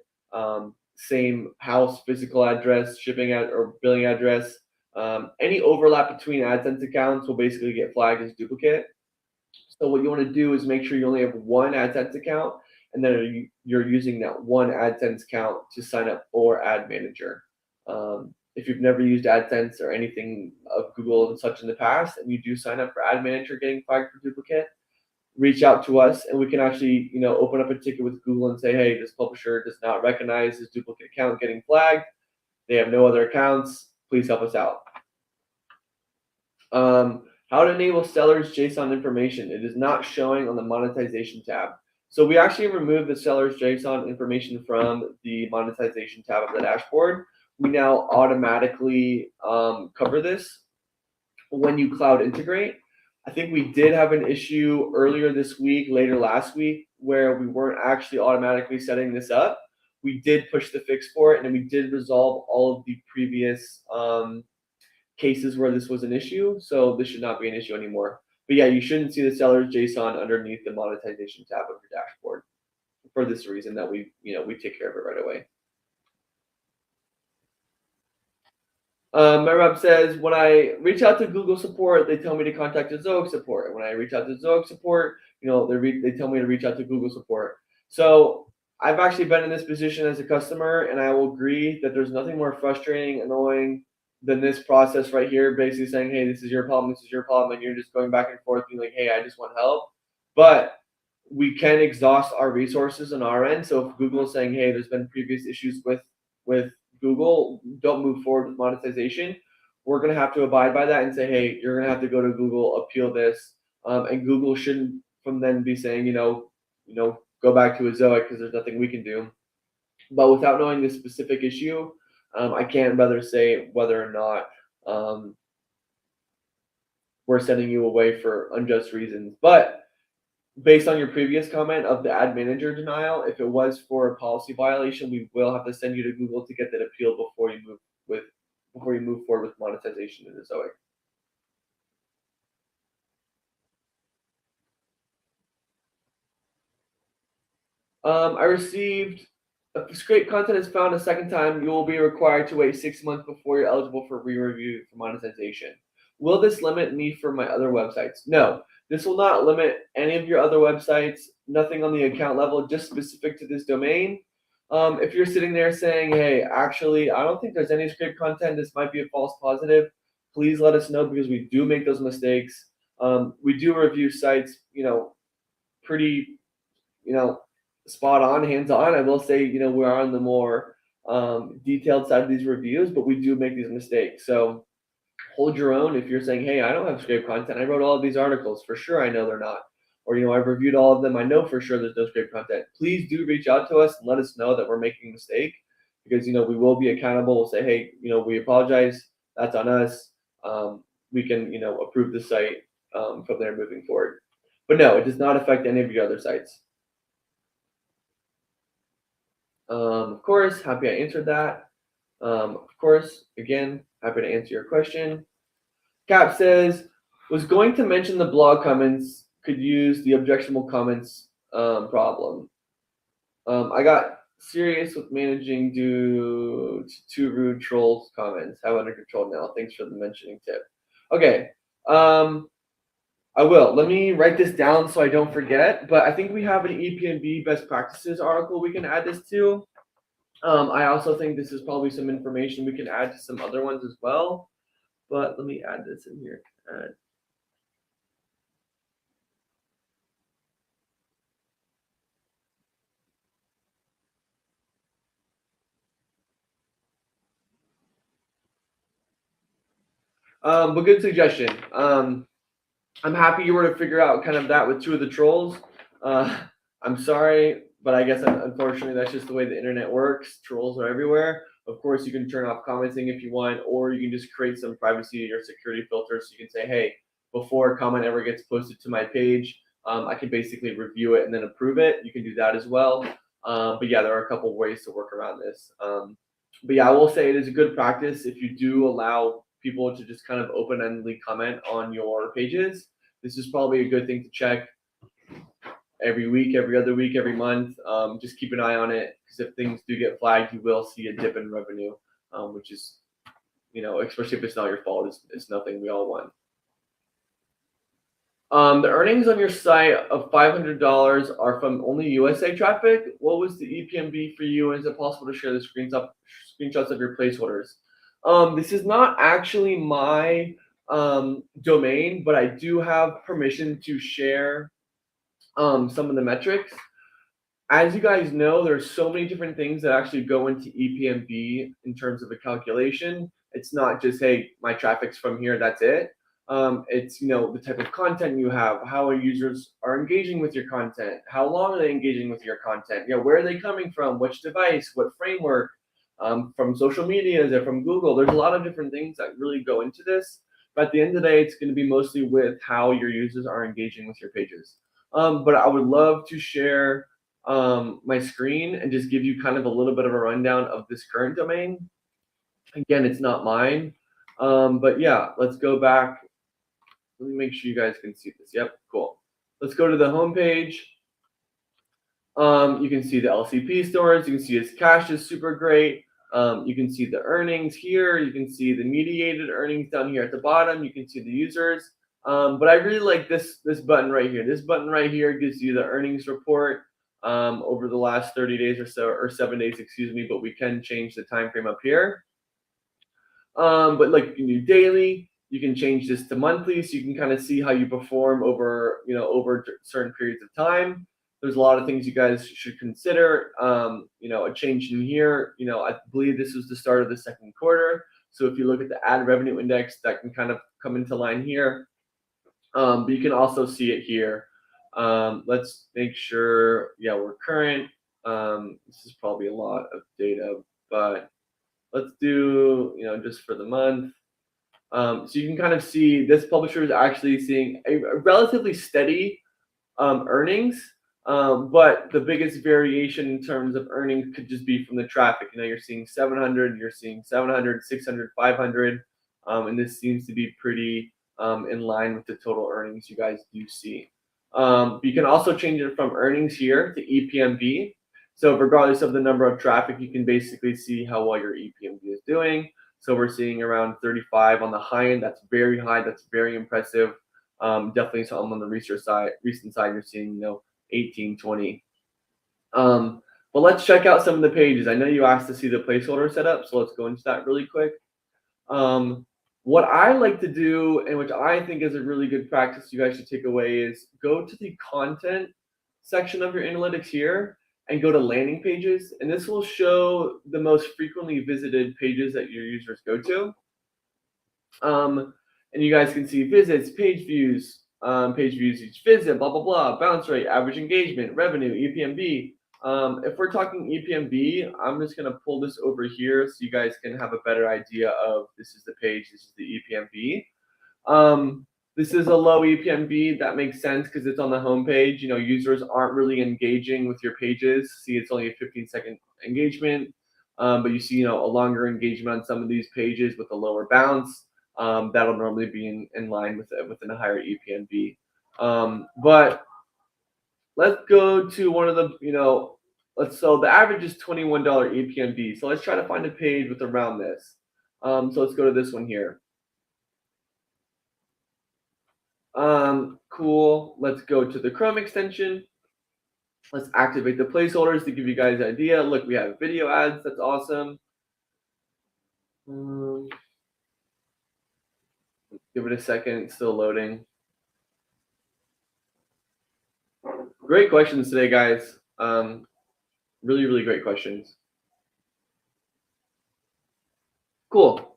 Speaker 1: Same house, physical address, shipping or billing address. Any overlap between AdSense accounts will basically get flagged as duplicate. So what you want to do is make sure you only have one AdSense account and then you're using that one AdSense account to sign up for Ad Manager. If you've never used AdSense or anything of Google and such in the past, and you do sign up for Ad Manager getting flagged for duplicate, reach out to us and we can actually, open up a ticket with Google and say, hey, this publisher does not recognize this duplicate account getting flagged. They have no other accounts. Please help us out. How to enable sellers JSON information. It is not showing on the monetization tab. So we actually removed the seller's JSON information from the monetization tab of the dashboard. We now automatically cover this when you cloud integrate. I think we did have an issue earlier this week, later last week, where we weren't actually automatically setting this up. We did push the fix for it, and then we did resolve all of the previous cases where this was an issue. So this should not be an issue anymore. But yeah, you shouldn't see the seller's JSON underneath the monetization tab of your dashboard for this reason that we take care of it right away. My rep says, when I reach out to Google support, they tell me to contact the Zoic support. And when I reach out to Zoic support, they tell me to reach out to Google support. So I've actually been in this position as a customer, and I will agree that there's nothing more frustrating, annoying than this process right here, basically saying, hey, this is your problem, and you're just going back and forth being like, hey, I just want help. But we can exhaust our resources on our end. So if Google is saying, hey, there's been previous issues with Google, don't move forward with monetization, we're going to have to abide by that and say, hey, you're going to have to go to Google, appeal this, and Google shouldn't from then be saying, go back to a Zoic because there's nothing we can do. But without knowing the specific issue, I can't rather say whether or not we're sending you away for unjust reasons. But based on your previous comment of the Ad Manager denial, if it was for a policy violation, we will have to send you to Google to get that appeal before you move forward with monetization in the Zoic. I received, if scrape content is found a second time, you will be required to wait 6 months before you're eligible for re-review for monetization. Will this limit me for my other websites? No, this will not limit any of your other websites, nothing on the account level, just specific to this domain. If you're sitting there saying, hey, actually, I don't think there's any scrape content, this might be a false positive, please let us know because we do make those mistakes. We do review sites, pretty, spot on, hands on. I will say, we are on the more detailed side of these reviews, but we do make these mistakes. So hold your own. If you're saying, hey, I don't have scrape content, I wrote all of these articles, for sure I know they're not. Or, I've reviewed all of them, I know for sure there's no scrape content. Please do reach out to us and let us know that we're making a mistake because, we will be accountable. We'll say, hey, we apologize. That's on us. We can, approve the site from there moving forward. But no, it does not affect any of your other sites. Of course, happy I answered that. Of course, again, happy to answer your question. Cap says, was going to mention the blog comments could use the objectionable comments problem. I got serious with managing due to 2 rude trolls comments. Have under control now. Thanks for the mentioning tip. Okay. I will. Let me write this down so I don't forget. But I think we have an EPNB best practices article we can add this to. I also think this is probably some information we can add to some other ones as well. But let me add this in here. But good suggestion. I'm happy you were to figure out kind of that with 2 of the trolls. I'm sorry, but I guess unfortunately that's just the way the internet works. Trolls are everywhere. Of course, you can turn off commenting if you want, or you can just create some privacy or security filters. So you can say, hey, before a comment ever gets posted to my page, I can basically review it and then approve it. You can do that as well. But yeah, there are a couple of ways to work around this. But yeah, I will say it is a good practice if you do allow people to just kind of open-endedly comment on your pages. This is probably a good thing to check every week, every other week, every month. Just keep an eye on it because if things do get flagged, you will see a dip in revenue, which is, especially if it's not your fault, it's nothing we all want. The earnings on your site of $500 are from only USA traffic. What was the EPMB for you? And is it possible to share the screenshots of your placeholders? This is not actually my domain, but I do have permission to share some of the metrics. As you guys know, there's so many different things that actually go into EPMB in terms of a calculation. It's not just, hey, my traffic's from here, that's it. It's, the type of content you have, how users are engaging with your content, how long are they engaging with your content, where are they coming from, which device, what framework, from social media, is it from Google? There's a lot of different things that really go into this. But at the end of the day, it's going to be mostly with how your users are engaging with your pages. But I would love to share my screen and just give you kind of a little bit of a rundown of this current domain. Again, it's not mine, but yeah, let's go back. Let me make sure you guys can see this. Yep, cool. Let's go to the home page. You can see the LCP stores. You can see its cache is super great. You can see the earnings here. You can see the mediated earnings down here at the bottom. You can see the users. But I really like this button right here. This button right here gives you the earnings report over the last 30 days or so, or 7 days, excuse me. But we can change the time frame up here. But like you can do daily. You can change this to monthly, so you can kind of see how you perform over certain periods of time. There's a lot of things you guys should consider. A change in here. I believe this was the start of the second quarter. So if you look at the ad revenue index, that can kind of come into line here. But you can also see it here. Let's make sure, we're current. This is probably a lot of data, but let's do, just for the month. So you can kind of see this publisher is actually seeing a relatively steady earnings, but the biggest variation in terms of earnings could just be from the traffic. You're seeing 700, you're seeing 700, 600, 500, and this seems to be pretty in line with the total earnings you guys do see. You can also change it from earnings here to EPMB. So regardless of the number of traffic, you can basically see how well your EPMB is doing. So we're seeing around 35 on the high end. That's very high. That's very impressive. Definitely something on the recent side, you're seeing, 18, 20. But let's check out some of the pages. I know you asked to see the placeholder setup, so let's go into that really quick. What I like to do, and which I think is a really good practice you guys should take away, is go to the content section of your analytics here and go to landing pages, and this will show the most frequently visited pages that your users go to. And you guys can see visits, page views each visit, blah, blah, blah, bounce rate, average engagement, revenue, EPMB. If we're talking EPMB, I'm just going to pull this over here so you guys can have a better idea of this is the page, this is the EPMB. This is a low EPMB. That makes sense because it's on the home page. Users aren't really engaging with your pages. See, it's only a 15-second engagement, but you see, a longer engagement on some of these pages with a lower bounce. That'll normally be in line within a higher EPMB. But let's go to one of the, so the average is $21 EPMB. So let's try to find a page with around this. So let's go to this one here. Cool. Let's go to the Chrome extension. Let's activate the placeholders to give you guys an idea. Look, we have video ads. That's awesome. Give it a second. It's still loading. Great questions today, guys. Really, really great questions. Cool.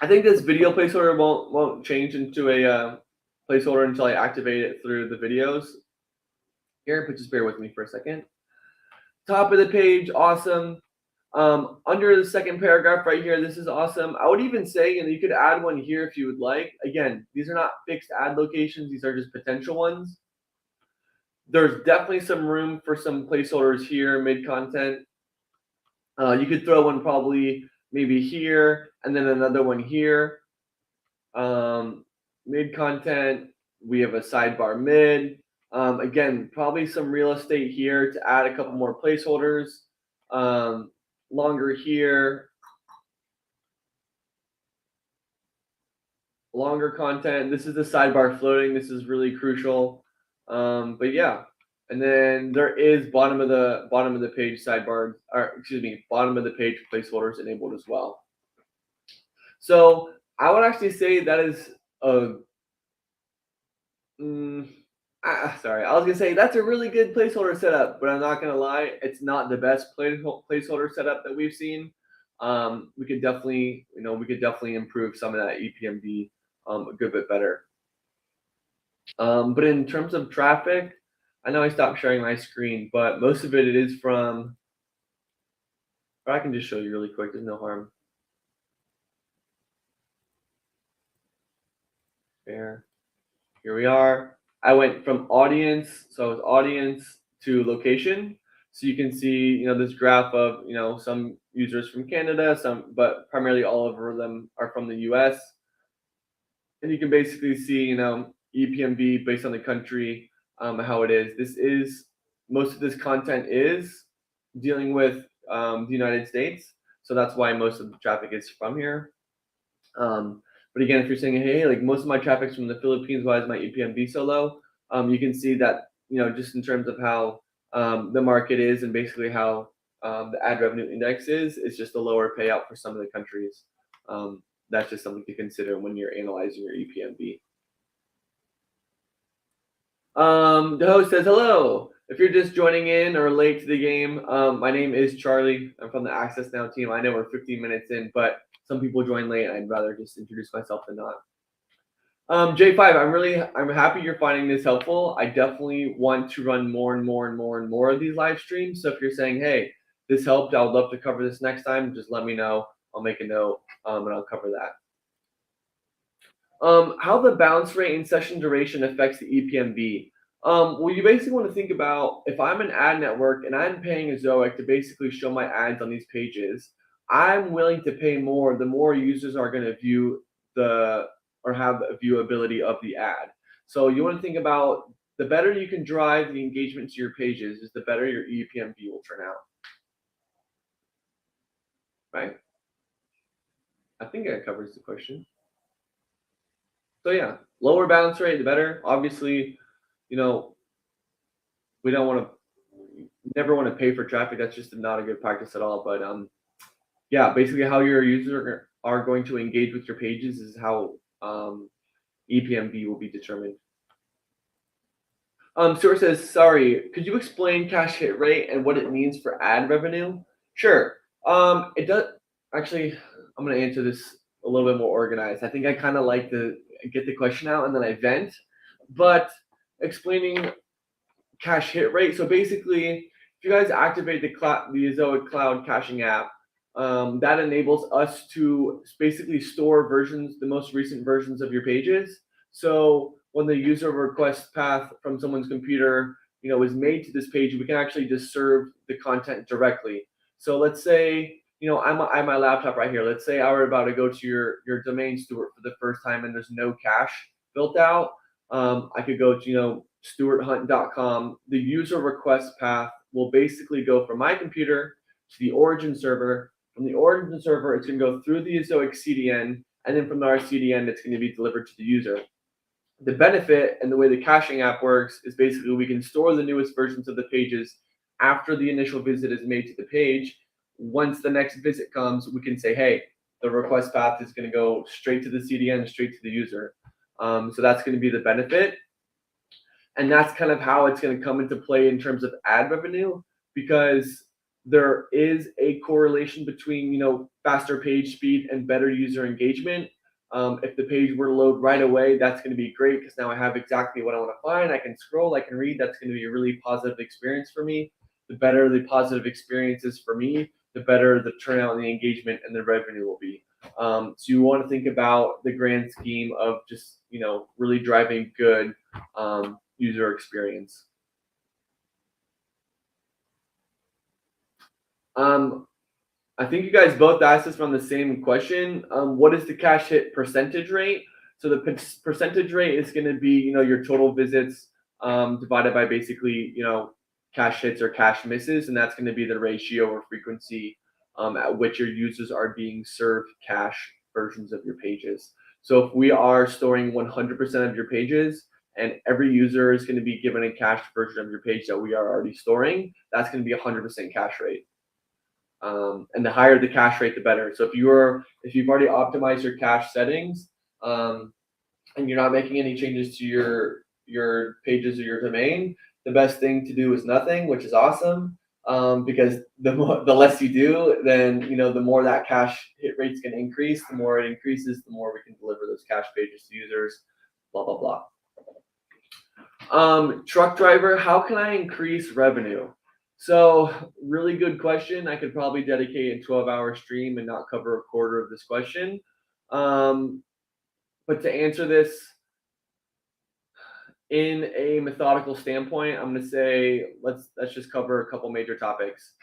Speaker 1: I think this video placeholder won't change into a placeholder until I activate it through the videos here, but just bear with me for a second. Top of the page, awesome. Under the second paragraph right here, this is awesome. I would even say, you could add one here if you would like. Again, these are not fixed ad locations. These are just potential ones. There's definitely some room for some placeholders here, mid-content. You could throw one probably maybe here, and then another one here. Mid-content, we have a sidebar mid. Again, probably some real estate here to add a couple more placeholders. Longer here. longer content. This is the sidebar floating. This is really crucial. But yeah, and then there is bottom of the page sidebar, or excuse me, bottom of the page placeholders enabled as well. So I would actually say that is a sorry, I was gonna say that's a really good placeholder setup, but I'm not gonna lie, it's not the best placeholder setup that we've seen. We could definitely, improve some of that EPMD a good bit better. But in terms of traffic, I know I stopped sharing my screen, but most of it is from. Or I can just show you really quick. There's no harm. There. Here we are. I went from audience, so it's audience to location. So you can see, this graph of, some users from Canada, but primarily all of them are from the US. And you can basically see, EPMB based on the country, how it is. Most of this content is dealing with the United States. So that's why most of the traffic is from here. But again, if you're saying, hey, like most of my traffic's from the Philippines, why is my EPMB so low? You can see that, just in terms of how the market is and basically how the ad revenue index is, it's just a lower payout for some of the countries. That's just something to consider when you're analyzing your EPMB. The host says, hello. If you're just joining in or late to the game, my name is Charlie. I'm from the Access Now team. I know we're 15 minutes in, but some people join late. I'd rather just introduce myself than not. J5, I'm happy you're finding this helpful. I definitely want to run more and more and more and more of these live streams. So if you're saying, hey, this helped, I would love to cover this next time, just let me know. I'll make a note and I'll cover that. How the bounce rate and session duration affects the EPMB. Well, you basically want to think about if I'm an ad network and I'm paying a Zoic to basically show my ads on these pages, I'm willing to pay more the more users are going to view or have a viewability of the ad. So you want to think about the better you can drive the engagement to your pages is the better your EPMB will turn out. Right? I think that covers the question. So yeah, lower bounce rate, the better. Obviously, we don't never want to pay for traffic. That's just not a good practice at all. But yeah, basically how your users are going to engage with your pages is how EPMB will be determined. Stuart says, sorry, could you explain cache hit rate and what it means for ad revenue? Sure. It does actually. I'm going to answer this a little bit more organized. I think I kind of like to get the question out and then I vent. But explaining cache hit rate. So basically, if you guys activate the Zoic Cloud caching app, that enables us to basically store the most recent versions of your pages. So when the user request path from someone's computer, is made to this page, we can actually just serve the content directly. So let's say, I'm on my laptop right here. Let's say I were about to go to your domain, Stuart, for the first time, and there's no cache built out. I could go to, stuarthunt.com. The user request path will basically go from my computer to the origin server. From the origin server, it's going to go through the Zoic CDN, and then from our CDN, it's going to be delivered to the user. The benefit and the way the caching app works is basically we can store the newest versions of the pages after the initial visit is made to the page. Once the next visit comes, we can say, hey, the request path is going to go straight to the CDN, straight to the user. So that's going to be the benefit. And that's kind of how it's going to come into play in terms of ad revenue, because there is a correlation between, faster page speed and better user engagement. If the page were to load right away, that's going to be great because now I have exactly what I want to find. I can scroll, I can read. That's going to be a really positive experience for me. The better the positive experience is for me, the better the turnout and the engagement and the revenue will be. So you want to think about the grand scheme of just, really driving good user experience. I think you guys both asked this from the same question. What is the cache hit percentage rate? So the percentage rate is going to be, your total visits divided by basically, cache hits or cache misses, and that's going to be the ratio or frequency at which your users are being served cache versions of your pages. So if we are storing 100% of your pages and every user is going to be given a cached version of your page that we are already storing, that's going to be 100% cache rate. And the higher the cache rate, the better. So if you've already optimized your cache settings, and you're not making any changes to your pages or your domain, the best thing to do is nothing, which is awesome. Because the less you do, then the more that cache hit rate's going to increase. The more it increases, the more we can deliver those cache pages to users. Blah blah blah. Truck driver, how can I increase revenue? So really good question. I could probably dedicate a 12-hour stream and not cover a quarter of this question. But to answer this in a methodical standpoint, I'm going to say let's just cover a couple major topics.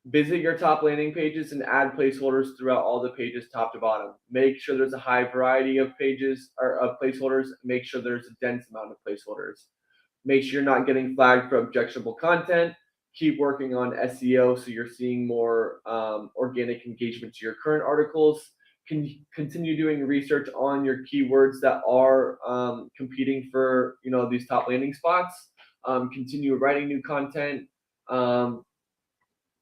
Speaker 1: Visit your top landing pages and add placeholders throughout all the pages, top to bottom. Make sure there's a high variety of pages or of placeholders. Make sure there's a dense amount of placeholders. Make sure you're not getting flagged for objectionable content. Keep working on SEO so you're seeing more organic engagement to your current articles. Continue doing research on your keywords that are competing for these top landing spots. Continue writing new content.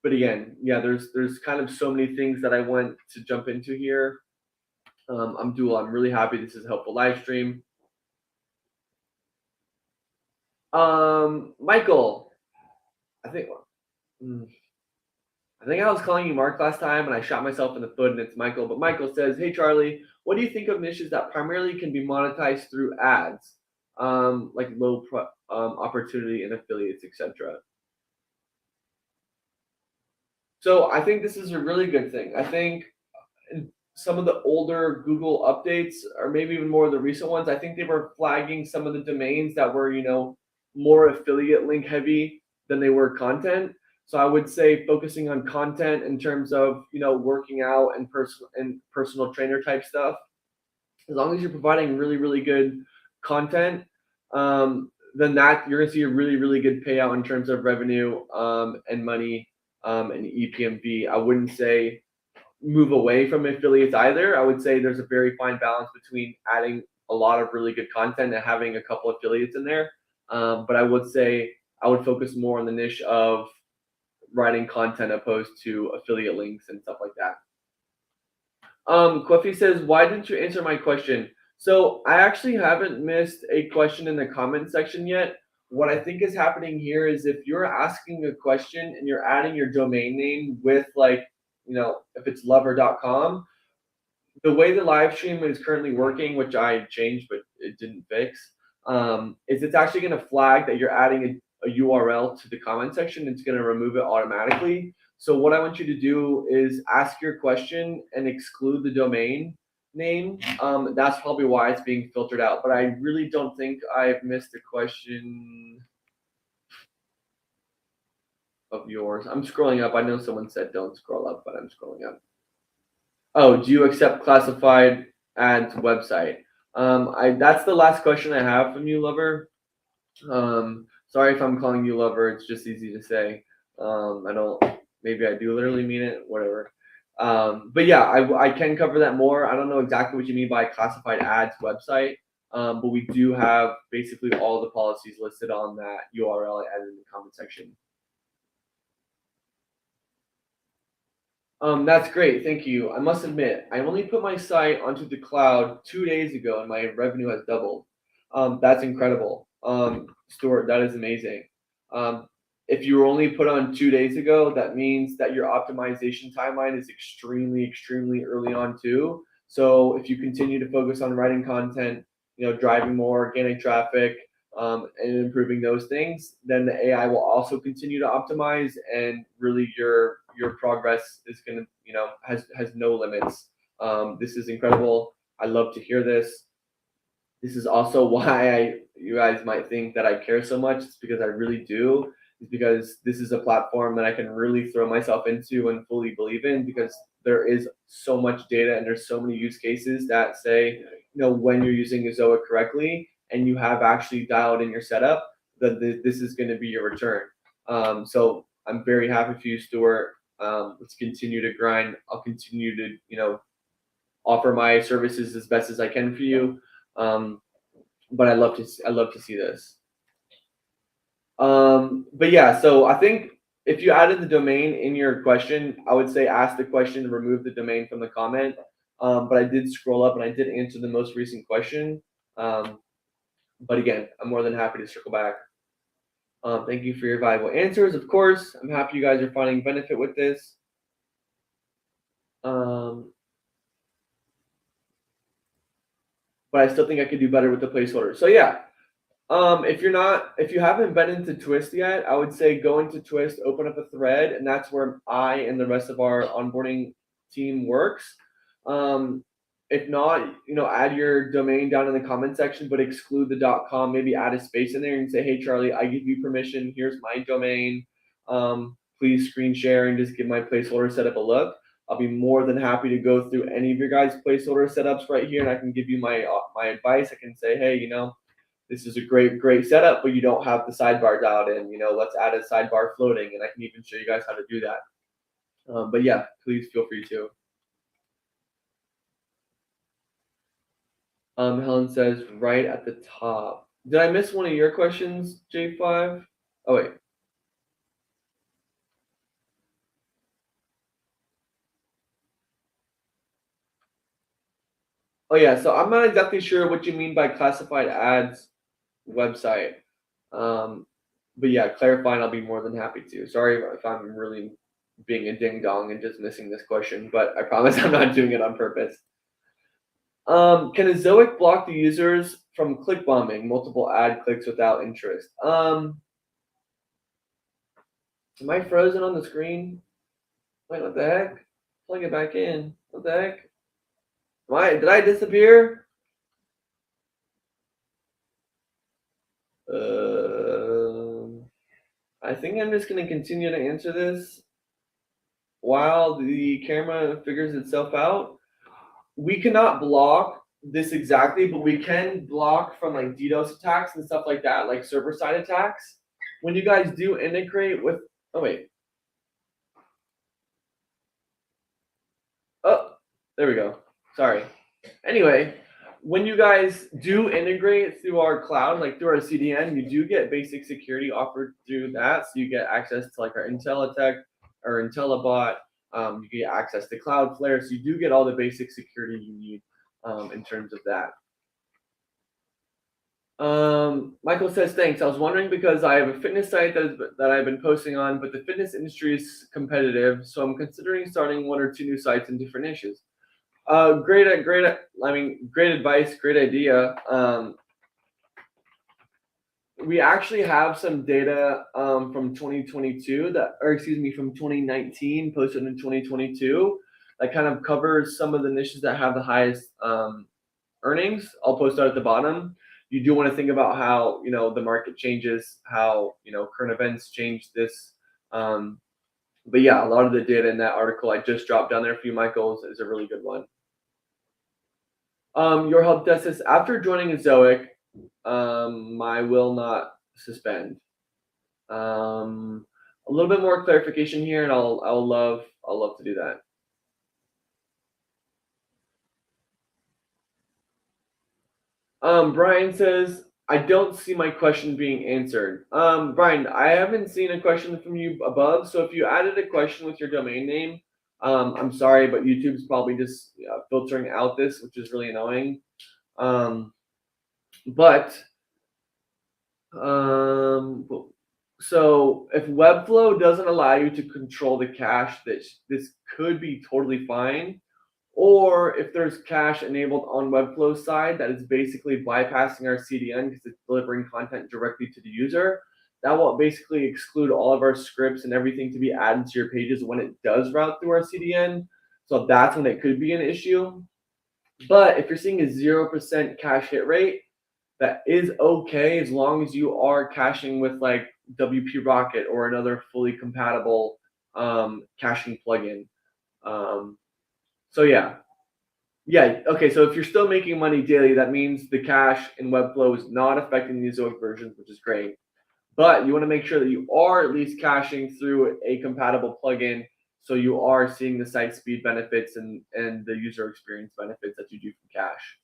Speaker 1: But again, yeah, there's kind of so many things that I want to jump into here. I'm really happy this is a helpful live stream. Michael, I think I was calling you Mark last time and I shot myself in the foot and it's Michael. But Michael says, hey, Charlie, what do you think of niches that primarily can be monetized through ads, like low opportunity and affiliates, etc.? So I think this is a really good thing. I think some of the older Google updates, or maybe even more of the recent ones, I think they were flagging some of the domains that were, more affiliate link heavy than they were content. So I would say focusing on content in terms of, working out and personal trainer type stuff. As long as you're providing really, really good content, then you're gonna see a really, really good payout in terms of revenue and money and EPMV. I wouldn't say move away from affiliates either. I would say there's a very fine balance between adding a lot of really good content and having a couple affiliates in there. But I would say I would focus more on the niche of writing content opposed to affiliate links and stuff like that. Queffy says, why didn't you answer my question? So I actually haven't missed a question in the comment section yet. What I think is happening here is if you're asking a question and you're adding your domain name with if it's lover.com, the way the live stream is currently working, which I changed but it didn't fix, is it's actually going to flag that you're adding a URL to the comment section. It's going to remove it automatically. So what I want you to do is ask your question and exclude the domain name. That's probably why it's being filtered out. But I really don't think I've missed a question of yours. I'm scrolling up. I know someone said don't scroll up, but I'm scrolling up. Oh, do you accept classified ads website? That's the last question I have from you, Lover. Sorry if I'm calling you Lover. It's just easy to say. Maybe I do literally mean it, whatever. But yeah, I can cover that more. I don't know exactly what you mean by classified ads website, but we do have basically all the policies listed on that URL and in the comment section. That's great. Thank you. I must admit, I only put my site onto the cloud 2 days ago and my revenue has doubled. That's incredible. Stuart, that is amazing. If you were only put on 2 days ago, that means that your optimization timeline is extremely, extremely early on too. So if you continue to focus on writing content, driving more organic traffic, and improving those things, then the AI will also continue to optimize, and really your progress is gonna, has no limits. This is incredible. I love to hear this. This is also why you guys might think that I care so much. It's because I really do. It's because this is a platform that I can really throw myself into and fully believe in, because there is so much data and there's so many use cases that say, when you're using Zoa correctly and you have actually dialed in your setup, that this is going to be your return. So I'm very happy for you, Stuart. Let's continue to grind. I'll continue to, offer my services as best as I can for you. But I love to see this. But yeah, so I think if you added the domain in your question, I would say ask the question and remove the domain from the comment. But I did scroll up and I did answer the most recent question. But again, I'm more than happy to circle back. Thank you for your valuable answers. Of course, I'm happy you guys are finding benefit with this. But I still think I could do better with the placeholder. So yeah, if you haven't been into Twist yet, I would say go into Twist, open up a thread, and that's where I and the rest of our onboarding team works. If not, add your domain down in the comment section, but exclude the .com. Maybe add a space in there and say, "Hey Charlie, I give you permission. Here's my domain. Please screen share and just give my placeholder setup a look." I'll be more than happy to go through any of your guys' placeholder setups right here, and I can give you my advice. I can say, "Hey, this is a great setup, but you don't have the sidebar dialed in. Let's add a sidebar floating," and I can even show you guys how to do that. But yeah, please feel free to. Helen says right at the top. Did I miss one of your questions, J5? Oh wait. Oh yeah, so I'm not exactly sure what you mean by classified ads website. But yeah, clarifying, I'll be more than happy to. Sorry if I'm really being a ding dong and just missing this question, but I promise I'm not doing it on purpose. Can a Zoic block the users from click bombing, multiple ad clicks without interest? Am I frozen on the screen? Wait, what the heck? Plug it back in. What the heck? Did I disappear? I think I'm just gonna continue to answer this while the camera figures itself out. We cannot block this exactly, but we can block from like DDoS attacks and stuff like that, like server-side attacks. When you guys do integrate with, oh wait. Oh, there we go. Sorry. Anyway, when you guys do integrate through our cloud, like through our CDN, you do get basic security offered through that. So you get access to like our IntelliTech or IntelliBot. You get access to Cloudflare. So you do get all the basic security you need in terms of that. Michael says, thanks. I was wondering because I have a fitness site that I've been posting on, but the fitness industry is competitive. So I'm considering starting 1 or 2 new sites in different niches. Great advice, great idea. We actually have some data from 2022 from 2019 posted in 2022 that kind of covers some of the niches that have the highest earnings. I'll post that at the bottom. You do want to think about how the market changes, how current events change this. But yeah, a lot of the data in that article I just dropped down there for you, Michael, is a really good one. Your help desk says, after joining a Zoic, I will not suspend. A little bit more clarification here, and I'll love to do that. Brian says, I don't see my question being answered. Brian, I haven't seen a question from you above, so if you added a question with your domain name, I'm sorry, but YouTube's probably just filtering out this, which is really annoying. So if Webflow doesn't allow you to control the cache, this could be totally fine. Or if there's cache enabled on Webflow's side that is basically bypassing our CDN because it's delivering content directly to the user, that will basically exclude all of our scripts and everything to be added to your pages when it does route through our CDN. So that's when it could be an issue. But if you're seeing a 0% cache hit rate, that is okay as long as you are caching with like WP Rocket or another fully compatible caching plugin. So yeah. Okay. So if you're still making money daily, that means the cache in Webflow is not affecting the Zoic versions, which is great. But you want to make sure that you are at least caching through a compatible plugin So you are seeing the site speed benefits and the user experience benefits that you do from cache.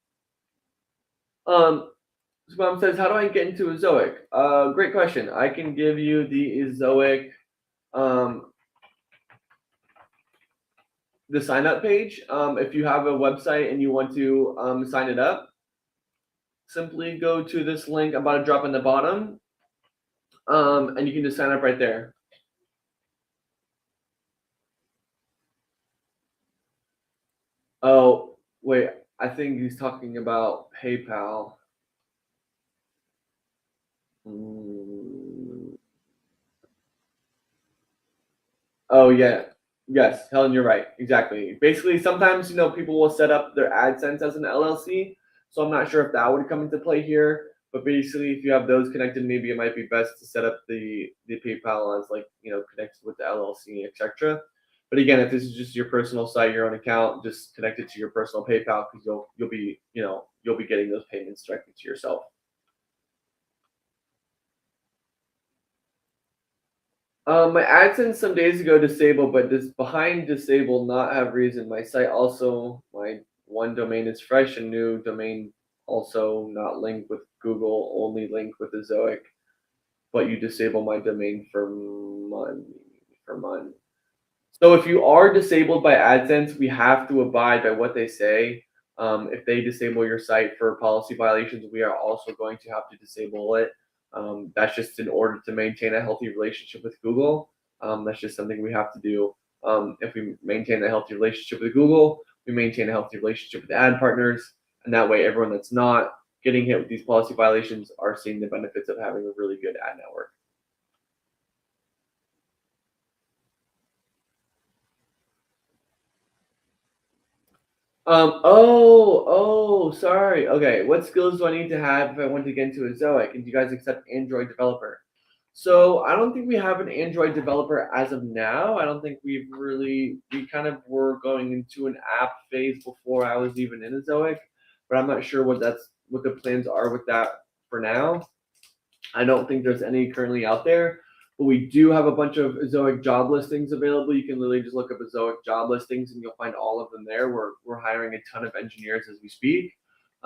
Speaker 1: So mom says, how do I get into Ezoic? Great question. I can give you the Ezoic, the sign up page. If you have a website and you want to sign it up, simply go to this link I'm about to drop in the bottom, and you can just sign up right there. Oh, wait, I think he's talking about PayPal. Oh yeah, yes, Helen, you're right. Exactly. Basically, sometimes people will set up their AdSense as an LLC, so I'm not sure if that would come into play here. But basically, if you have those connected, maybe it might be best to set up the PayPal as connected with the LLC, etc. But again, if this is just your personal site, your own account, just connect it to your personal PayPal because you'll be getting those payments directly to yourself. My AdSense some days ago disabled, but this behind disabled not have reason. My site also, my one domain is fresh and new domain also not linked with Google, only linked with Ezoic, but you disable my domain for month. So if you are disabled by AdSense, we have to abide by what they say. If they disable your site for policy violations, we are also going to have to disable it. That's just in order to maintain a healthy relationship with Google. That's just something we have to do. If we maintain a healthy relationship with Google, we maintain a healthy relationship with ad partners, and that way everyone that's not getting hit with these policy violations are seeing the benefits of having a really good ad network. Sorry. Okay, what skills do I need to have if I want to get into Ezoic? And do you guys accept Android developer? So I don't think we have an Android developer as of now. I don't think we kind of were going into an app phase before I was even in Ezoic, but I'm not sure what the plans are with that for now. I don't think there's any currently out there, but we do have a bunch of Ezoic job listings available. You can literally just look up Ezoic job listings and you'll find all of them there. We're hiring a ton of engineers as we speak.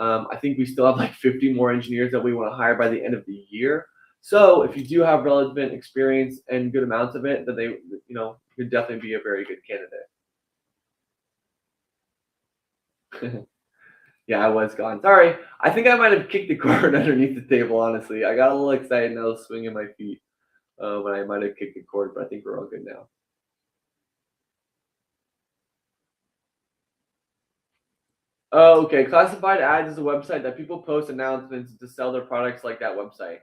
Speaker 1: I think we still have like 50 more engineers that we want to hire by the end of the year. So if you do have relevant experience and good amounts of it, then they, could definitely be a very good candidate. Yeah, I was gone. Sorry. I think I might have kicked the cord underneath the table, honestly. I got a little excited and I was swinging my feet when I might have kicked the cord, but I think we're all good now. Oh, okay. Classified ads is a website that people post announcements to sell their products like that website.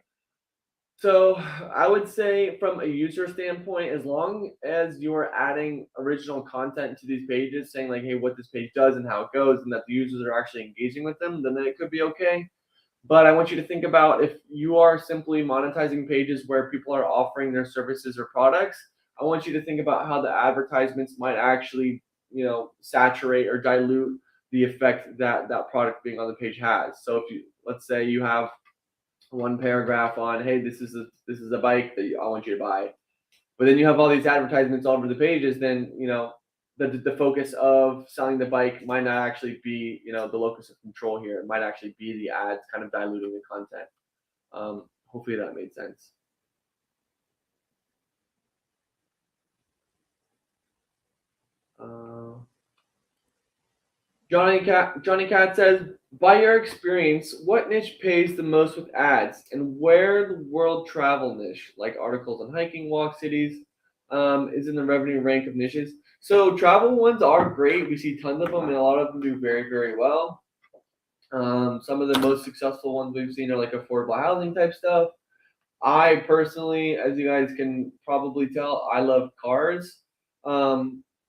Speaker 1: So I would say from a user standpoint, as long as you're adding original content to these pages, saying like, hey, what this page does and how it goes, and that the users are actually engaging with them, then it could be okay. But I want you to think about if you are simply monetizing pages where people are offering their services or products, I want you to think about how the advertisements might actually, saturate or dilute the effect that that product being on the page has. So if you, let's say you have one paragraph on, hey, this is a bike that I want you to buy, but then you have all these advertisements all over the pages, then the focus of selling the bike might not actually be the locus of control here. It might actually be the ads kind of diluting the content. Hopefully that made sense. Johnny Cat says, by your experience, what niche pays the most with ads, and where the world travel niche, like articles on hiking, walk cities, is in the revenue rank of niches? So travel ones are great. We see tons of them, and a lot of them do very, very well. Some of the most successful ones we've seen are like affordable housing type stuff. I personally, as you guys can probably tell, I love cars.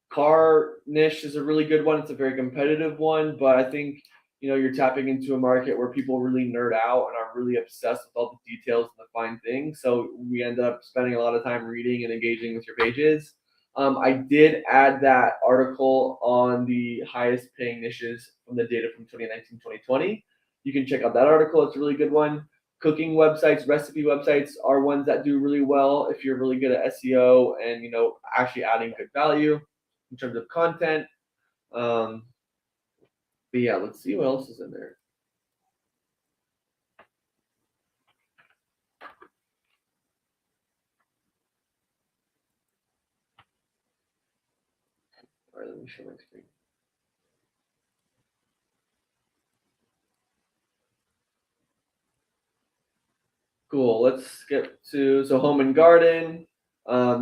Speaker 1: Car niche is a really good one. It's a very competitive one, but I think you're tapping into a market where people really nerd out and are really obsessed with all the details and the fine things. So we end up spending a lot of time reading and engaging with your pages. I did add that article on the highest paying niches from the data from 2019-2020. You can check out that article. It's a really good one. Cooking websites, recipe websites are ones that do really well if you're really good at SEO and actually adding good value. in terms of content. But yeah, let's see what else is in there. All right, let me share my screen. Cool. Let's skip to home and garden.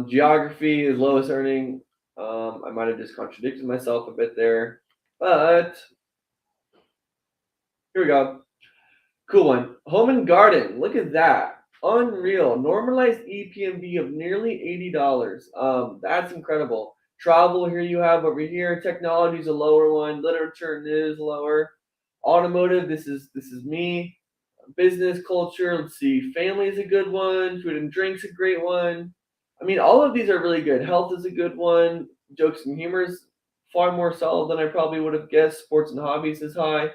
Speaker 1: Geography is lowest earning. I might have just contradicted myself a bit there, but here we go. Cool one. Home and garden. Look at that. Unreal. Normalized EPMV of nearly $80. That's incredible. Travel here you have over here. Technology is a lower one. Literature and news lower. Automotive. This is me. Business culture. Let's see. Family is a good one. Food and drinks a great one. I mean, all of these are really good. Health is a good one. Jokes and humor is far more solid than I probably would have guessed. Sports and hobbies is high.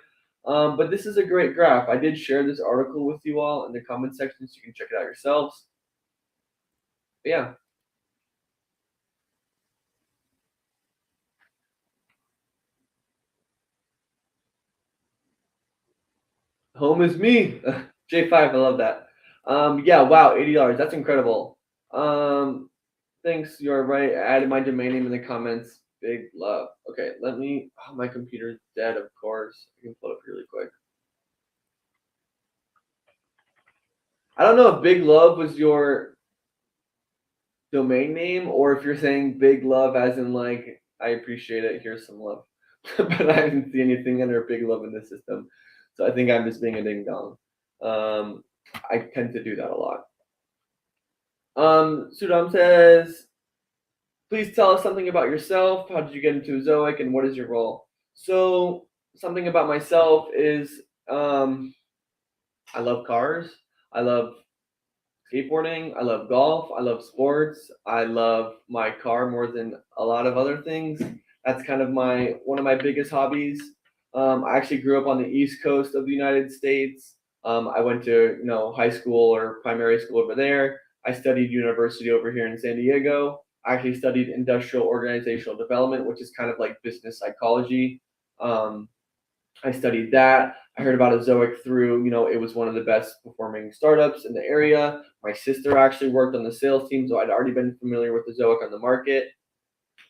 Speaker 1: But this is a great graph. I did share this article with you all in the comment section, so you can check it out yourselves. But yeah. Home is me. J5, I love that. Yeah, wow, $80. That's incredible. Thanks, you're right. I added my domain name in the comments. Big love. Okay, let me. Oh, my computer's dead, of course. I can pull it up really quick. I don't know if Big Love was your domain name or if you're saying Big Love as in like, I appreciate it, here's some love. But I didn't see anything under Big Love in the system. So I think I'm just being a ding dong. I tend to do that a lot. Sudam says, please tell us something about yourself. How did you get into Zoic and what is your role? So something about myself is I love cars. I love skateboarding. I love golf. I love sports. I love my car more than a lot of other things. That's kind of one of my biggest hobbies. I actually grew up on the East Coast of the United States. I went to high school or primary school over there. I studied university over here in San Diego. I actually studied industrial organizational development, which is kind of like business psychology. I studied that. I heard about Azoic through, it was one of the best performing startups in the area. My sister actually worked on the sales team, so I'd already been familiar with Azoic on the market.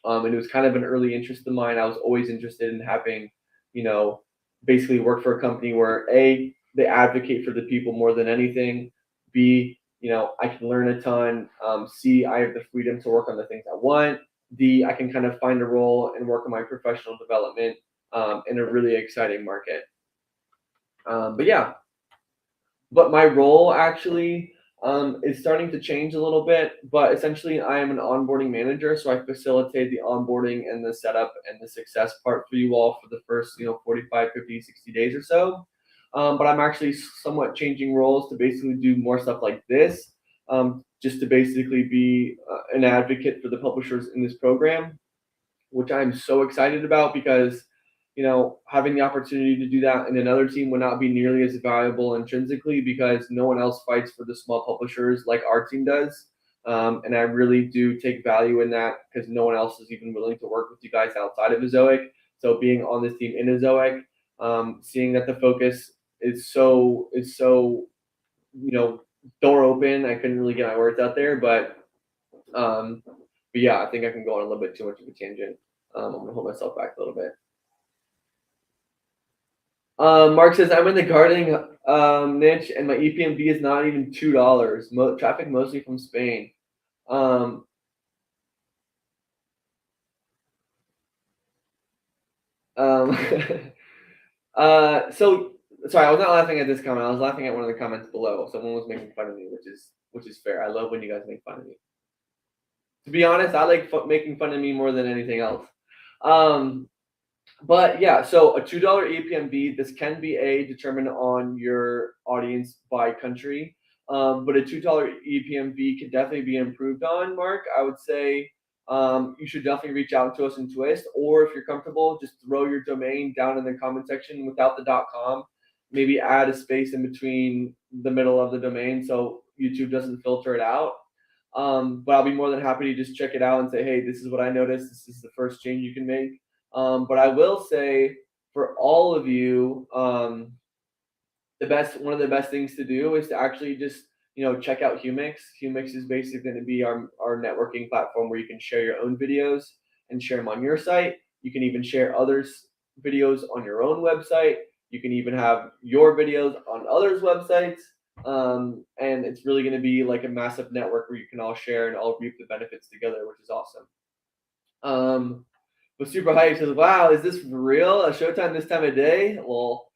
Speaker 1: And it was kind of an early interest of mine. I was always interested in having, basically work for a company where A, they advocate for the people more than anything. B, I can learn a ton. C, I have the freedom to work on the things I want. D, I can kind of find a role and work on my professional development in a really exciting market. But yeah, but my role actually is starting to change a little bit. But essentially, I am an onboarding manager, so I facilitate the onboarding and the setup and the success part for you all for the first 45, 50, 60 days or so. But I'm actually somewhat changing roles to basically do more stuff like this, just to basically be an advocate for the publishers in this program, which I'm so excited about because having the opportunity to do that in another team would not be nearly as valuable intrinsically because no one else fights for the small publishers like our team does. And I really do take value in that because no one else is even willing to work with you guys outside of Azoic. So being on this team in Azoic, seeing that the focus is so door open. I couldn't really get my words out there, but yeah, I think I can go on a little bit too much of a tangent. I'm gonna hold myself back a little bit. Mark says, I'm in the gardening niche and my EPMV is not even $2. Traffic mostly from Spain. So sorry, I was not laughing at this comment. I was laughing at one of the comments below. Someone was making fun of me, which is fair. I love when you guys make fun of me. To be honest, I like making fun of me more than anything else. But yeah, so a $2 EPMV, this can be determined on your audience by country. But a $2 EPMV could definitely be improved on, Mark. I would say you should definitely reach out to us in Twist, or if you're comfortable, just throw your domain down in the comment section without the .com. Maybe add a space in between the middle of the domain so YouTube doesn't filter it out. But I'll be more than happy to just check it out and say, hey, this is what I noticed. This is the first change you can make. But I will say for all of you, one of the best things to do is to actually just check out Humix. Humix is basically going to be our networking platform where you can share your own videos and share them on your site. You can even share others' videos on your own website. You can even have your videos on others' websites. And it's really going to be like a massive network where you can all share and all reap the benefits together, which is awesome. But super hyped says, wow, is this real? A Showtime this time of day? Well,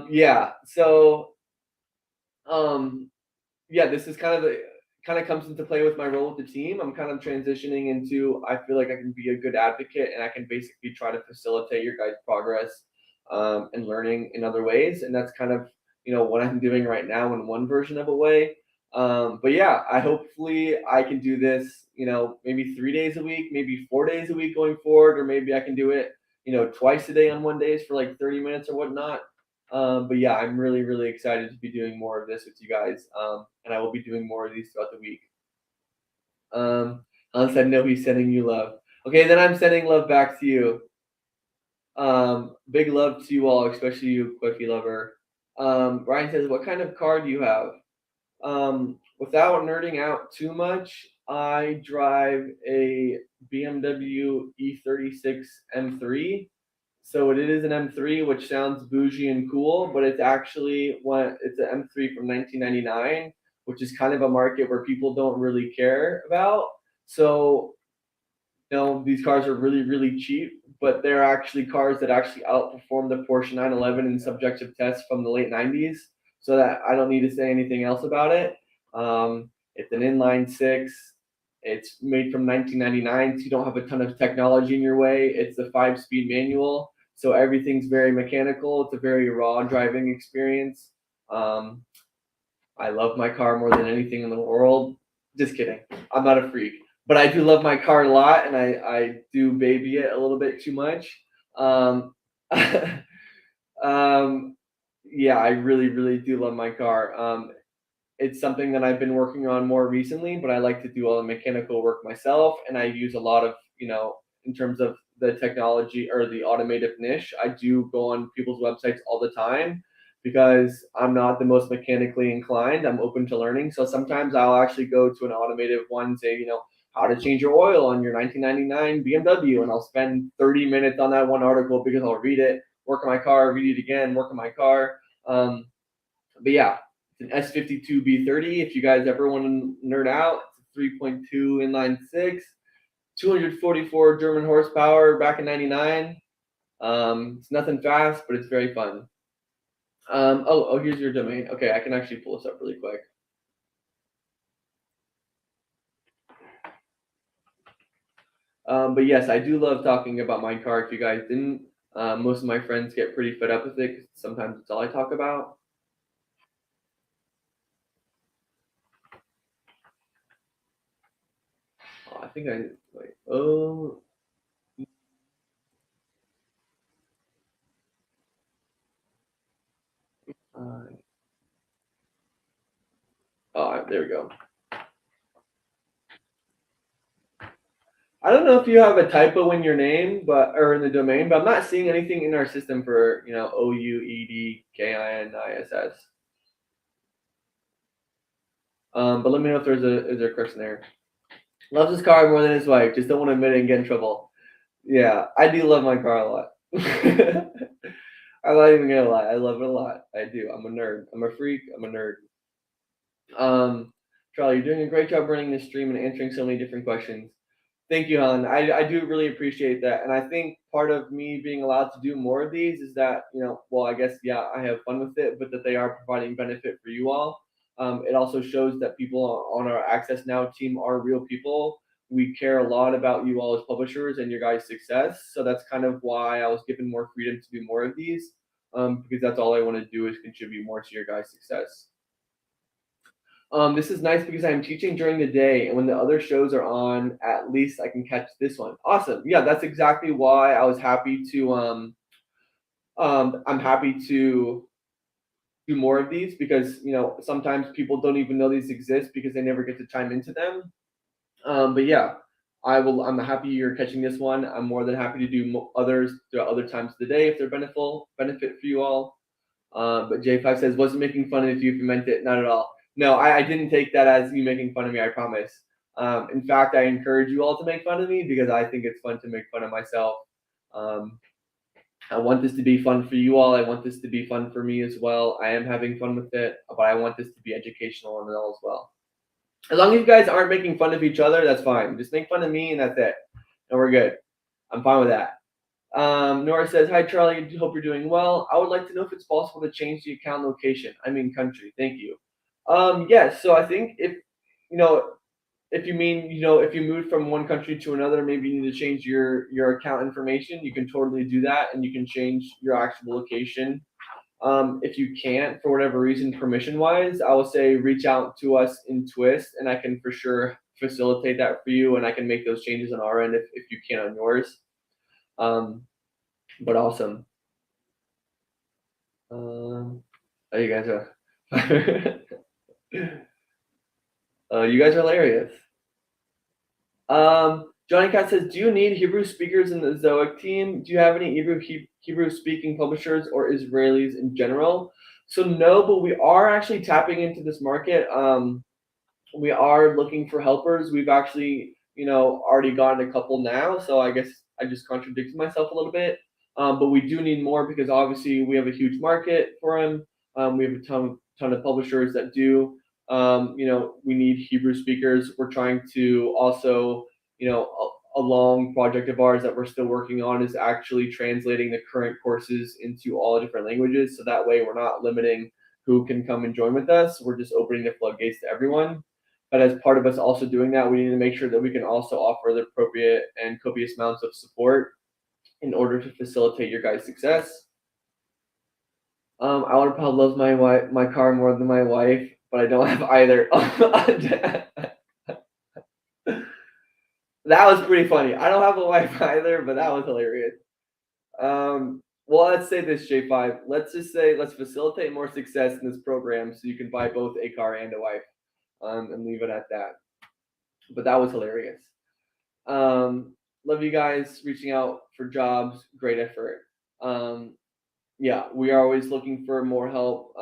Speaker 1: yeah. So, yeah, this is kind of comes into play with my role with the team. I'm kind of transitioning into, I feel like I can be a good advocate and I can basically try to facilitate your guys' progress and learning in other ways. And that's kind of, what I'm doing right now in one version of a way. But yeah, hopefully I can do this, maybe 3 days a week, maybe 4 days a week going forward, or maybe I can do it, twice a day on one days for like 30 minutes or whatnot. But yeah, I'm really, really excited to be doing more of this with you guys. And I will be doing more of these throughout the week. Alan said, no, he's sending you love. Okay, then I'm sending love back to you. Big love to you all, especially you, Quiffy lover. Ryan says, what kind of car do you have? Without nerding out too much, I drive a BMW E36 M3. So it is an M3, which sounds bougie and cool, but it's actually it's an M3 from 1999, which is kind of a market where people don't really care about. So, these cars are really, really cheap, but they're actually cars that actually outperform the Porsche 911 in subjective tests from the late 90s. So that I don't need to say anything else about it. It's an inline six. It's made from 1999, so you don't have a ton of technology in your way. It's a 5-speed manual, so everything's very mechanical. It's a very raw driving experience. I love my car more than anything in the world. Just kidding. I'm not a freak, but I do love my car a lot, and I do baby it a little bit too much. Yeah, I really, really do love my car. It's something that I've been working on more recently, but I like to do all the mechanical work myself, and I use a lot of, in terms of the technology or the automotive niche, I do go on people's websites all the time because I'm not the most mechanically inclined. I'm open to learning. So sometimes I'll actually go to an automotive one, say, how to change your oil on your 1999 BMW, and I'll spend 30 minutes on that one article because I'll read it, work on my car, read it again, work on my car. But yeah, it's an S52 B30. If you guys ever want to nerd out, it's a 3.2 inline six, 244 German horsepower back in 99. It's nothing fast, but it's very fun. Here's your domain. Okay, I can actually pull this up really quick. But yes, I do love talking about my car. If you guys didn't, most of my friends get pretty fed up with it because sometimes it's all I talk about. I think I wait. Oh, there we go. I don't know if you have a typo in your name, or in the domain, but I'm not seeing anything in our system for OUEDKINISS. But let me know if is there a question there. Loves his car more than his wife. Just don't want to admit it and get in trouble. Yeah, I do love my car a lot. I'm not even gonna lie. I love it a lot. I do. I'm a nerd. I'm a freak. I'm a nerd. Charlie, you're doing a great job running this stream and answering so many different questions. Thank you, Helen. I do really appreciate that. And I think part of me being allowed to do more of these is that, I guess, yeah, I have fun with it, but that they are providing benefit for you all. It also shows that people on our Access Now team are real people. We care a lot about you all as publishers and your guys' success. So that's kind of why I was given more freedom to do more of these, because that's all I want to do is contribute more to your guys' success. This is nice because I'm teaching during the day, and when the other shows are on, at least I can catch this one. Awesome. Yeah, that's exactly why I was happy to. I'm happy to, do more of these because sometimes people don't even know these exist because they never get to chime into them. But yeah, I'm happy you're catching this one. I'm more than happy to do others throughout other times of the day if they're benefit for you all. But J5 says, wasn't making fun of you if you meant it. Not at all. No, I didn't take that as you making fun of me, I promise. In fact, I encourage you all to make fun of me because I think it's fun to make fun of myself. I want this to be fun for you all. I want this to be fun for me as well. I am having fun with it, but I want this to be educational and all as well. As long as you guys aren't making fun of each other, that's fine. Just make fun of me and that's it. And we're good. I'm fine with that. Nora says, hi, Charlie. Hope you're doing well. I would like to know if it's possible to change the account location. I mean, country. Thank you. Yes. So I think if you mean, if you moved from one country to another, maybe you need to change your account information. You can totally do that, and you can change your actual location. If you can't, for whatever reason, permission-wise, I will say reach out to us in Twist, and I can for sure facilitate that for you, and I can make those changes on our end if you can on yours. But awesome. You guys are you guys are hilarious. Johnny Cat says, do you need Hebrew speakers in the Zoic team? Do you have any Hebrew speaking publishers or Israelis in general? So no, but we are actually tapping into this market. We are looking for helpers. We've actually, already gotten a couple now. So I guess I just contradicted myself a little bit. But we do need more because obviously we have a huge market for them. We have a ton of publishers that do. We need Hebrew speakers. We're trying to also, a long project of ours that we're still working on is actually translating the current courses into all different languages. So that way we're not limiting who can come and join with us. We're just opening the floodgates to everyone. But as part of us also doing that, we need to make sure that we can also offer the appropriate and copious amounts of support in order to facilitate your guys' success. Alan Powell loves my car more than my wife, but I don't have either. That was pretty funny. I don't have a wife either, but that was hilarious. Well, let's say this, J5. Let's just say let's facilitate more success in this program so you can buy both a car and a wife, and leave it at that. But that was hilarious. Love you guys reaching out for jobs. Great effort. Yeah, we are always looking for more help.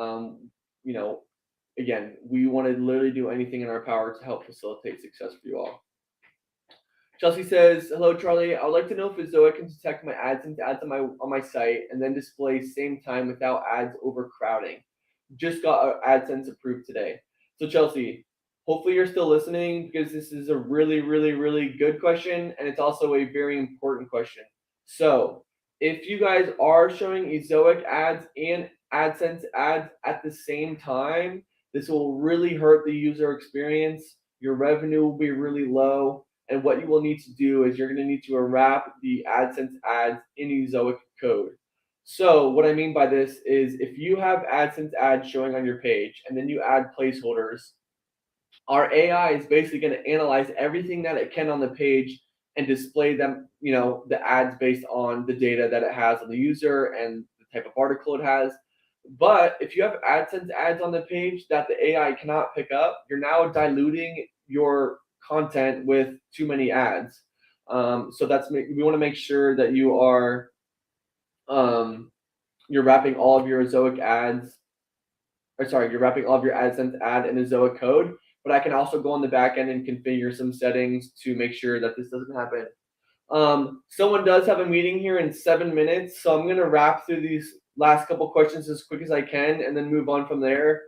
Speaker 1: Again, we want to literally do anything in our power to help facilitate success for you all. Chelsea says, hello, Charlie. I would like to know if Zoic can detect my AdSense ads on my site and then display same time without ads overcrowding. Just got AdSense approved today. So Chelsea, hopefully you're still listening because this is a really, really, really good question. And it's also a very important question. So if you guys are showing Zoic ads and AdSense ads at the same time, this will really hurt the user experience. Your revenue will be really low. And what you will need to do is you're going to need to wrap the AdSense ads in Zoic code. So what I mean by this is if you have AdSense ads showing on your page and then you add placeholders, our AI is basically going to analyze everything that it can on the page and display them, the ads based on the data that it has on the user and the type of article it has. But if you have AdSense ads on the page that the AI cannot pick up, you're now diluting your content with too many ads. So we want to make sure that you are you're wrapping all of your Zoic ads, you're wrapping all of your AdSense ad in a Zoic code. But I can also go on the back end and configure some settings to make sure that this doesn't happen. Someone does have a meeting here in 7 minutes, so I'm going to wrap through these last couple questions as quick as I can and then move on from there.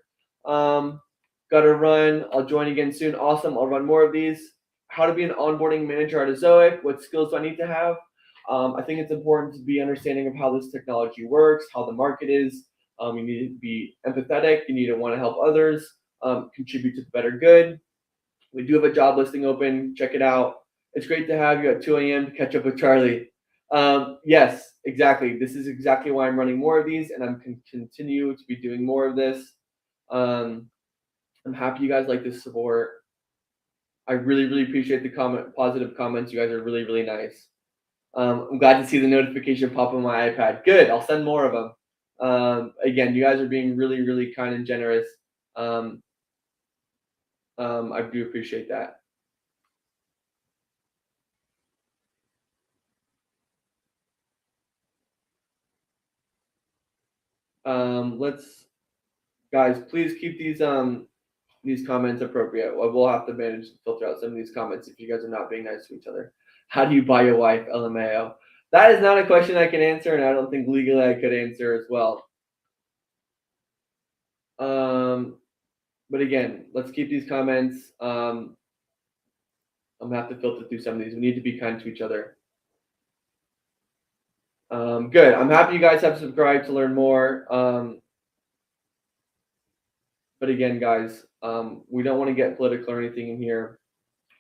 Speaker 1: Got to run. I'll join again soon. Awesome. I'll run more of these. How to be an onboarding manager at a Zoic. What skills do I need to have? I think it's important to be understanding of how this technology works, how the market is. You need to be empathetic. You need to want to help others, contribute to the better good. We do have a job listing open. Check it out. It's great to have you at 2 a.m. to catch up with Charlie. Yes, exactly. This is exactly why I'm running more of these, and I'm continue to be doing more of this. I'm happy you guys like this support. I really, really appreciate the positive comments. You guys are really, really nice. I'm glad to see the notification pop on my iPad. Good. I'll send more of them. Again, you guys are being really, really kind and generous. I do appreciate that. Let's guys, please keep these comments appropriate. Well, we'll have to manage to filter out some of these comments if you guys are not being nice to each other. How do you buy your wife? LMAO. That is not a question I can answer, and I don't think legally I could answer as well. But again, let's keep these comments. I'm gonna have to filter through some of these. We need to be kind to each other. Good. I'm happy you guys have subscribed to learn more. But again, guys, we don't want to get political or anything in here.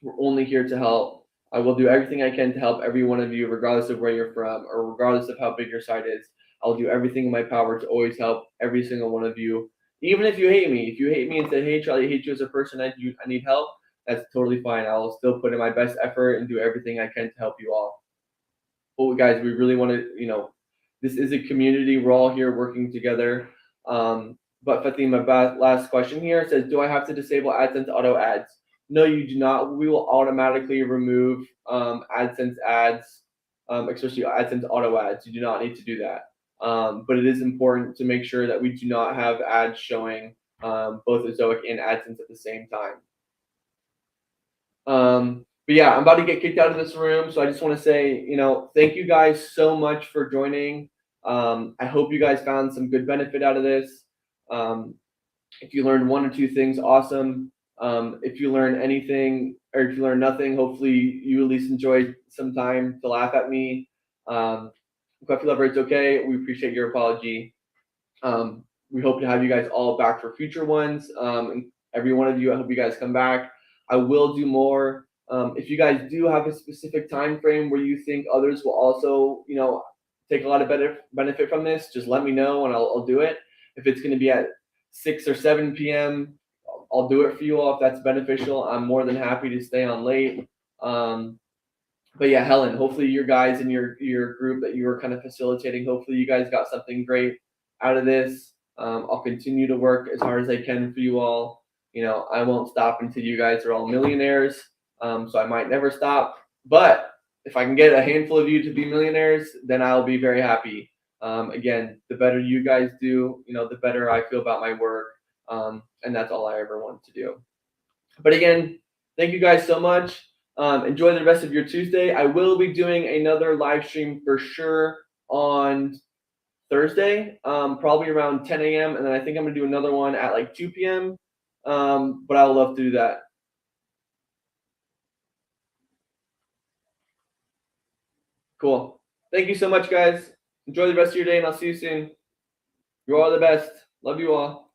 Speaker 1: We're only here to help. I will do everything I can to help every one of you, regardless of where you're from or regardless of how big your site is. I'll do everything in my power to always help every single one of you. Even if you hate me, if you hate me and say, hey, Charlie, I hate you as a person, I need help, that's totally fine. I will still put in my best effort and do everything I can to help you all. But guys, we really want to, this is a community. We're all here working together. But Fatima, last question here says, do I have to disable AdSense auto ads? No, you do not. We will automatically remove AdSense ads, especially AdSense auto ads. You do not need to do that. But it is important to make sure that we do not have ads showing both Ezoic and AdSense at the same time. But yeah, I'm about to get kicked out of this room. So I just want to say, thank you guys so much for joining. I hope you guys found some good benefit out of this. If you learned one or two things, awesome. If you learn anything or if you learn nothing, hopefully you at least enjoyed some time to laugh at me. Coffee Lover, it's okay. We appreciate your apology. We hope to have you guys all back for future ones. And every one of you, I hope you guys come back. I will do more. If you guys do have a specific time frame where you think others will also, take a lot of benefit from this, just let me know and I'll do it. If it's going to be at 6 or 7 p.m., I'll do it for you all if that's beneficial. I'm more than happy to stay on late. But yeah, Helen, hopefully your guys in your group that you were kind of facilitating, hopefully you guys got something great out of this. I'll continue to work as hard as I can for you all. I won't stop until you guys are all millionaires. So I might never stop. But if I can get a handful of you to be millionaires, then I'll be very happy. Again, the better you guys do, the better I feel about my work. And that's all I ever want to do. But again, thank you guys so much. Enjoy the rest of your Tuesday. I will be doing another live stream for sure on Thursday, probably around 10 a.m. And then I think I'm going to do another one at like 2 p.m. But I would love to do that. Cool. Thank you so much, guys. Enjoy the rest of your day, and I'll see you soon. You're all the best. Love you all.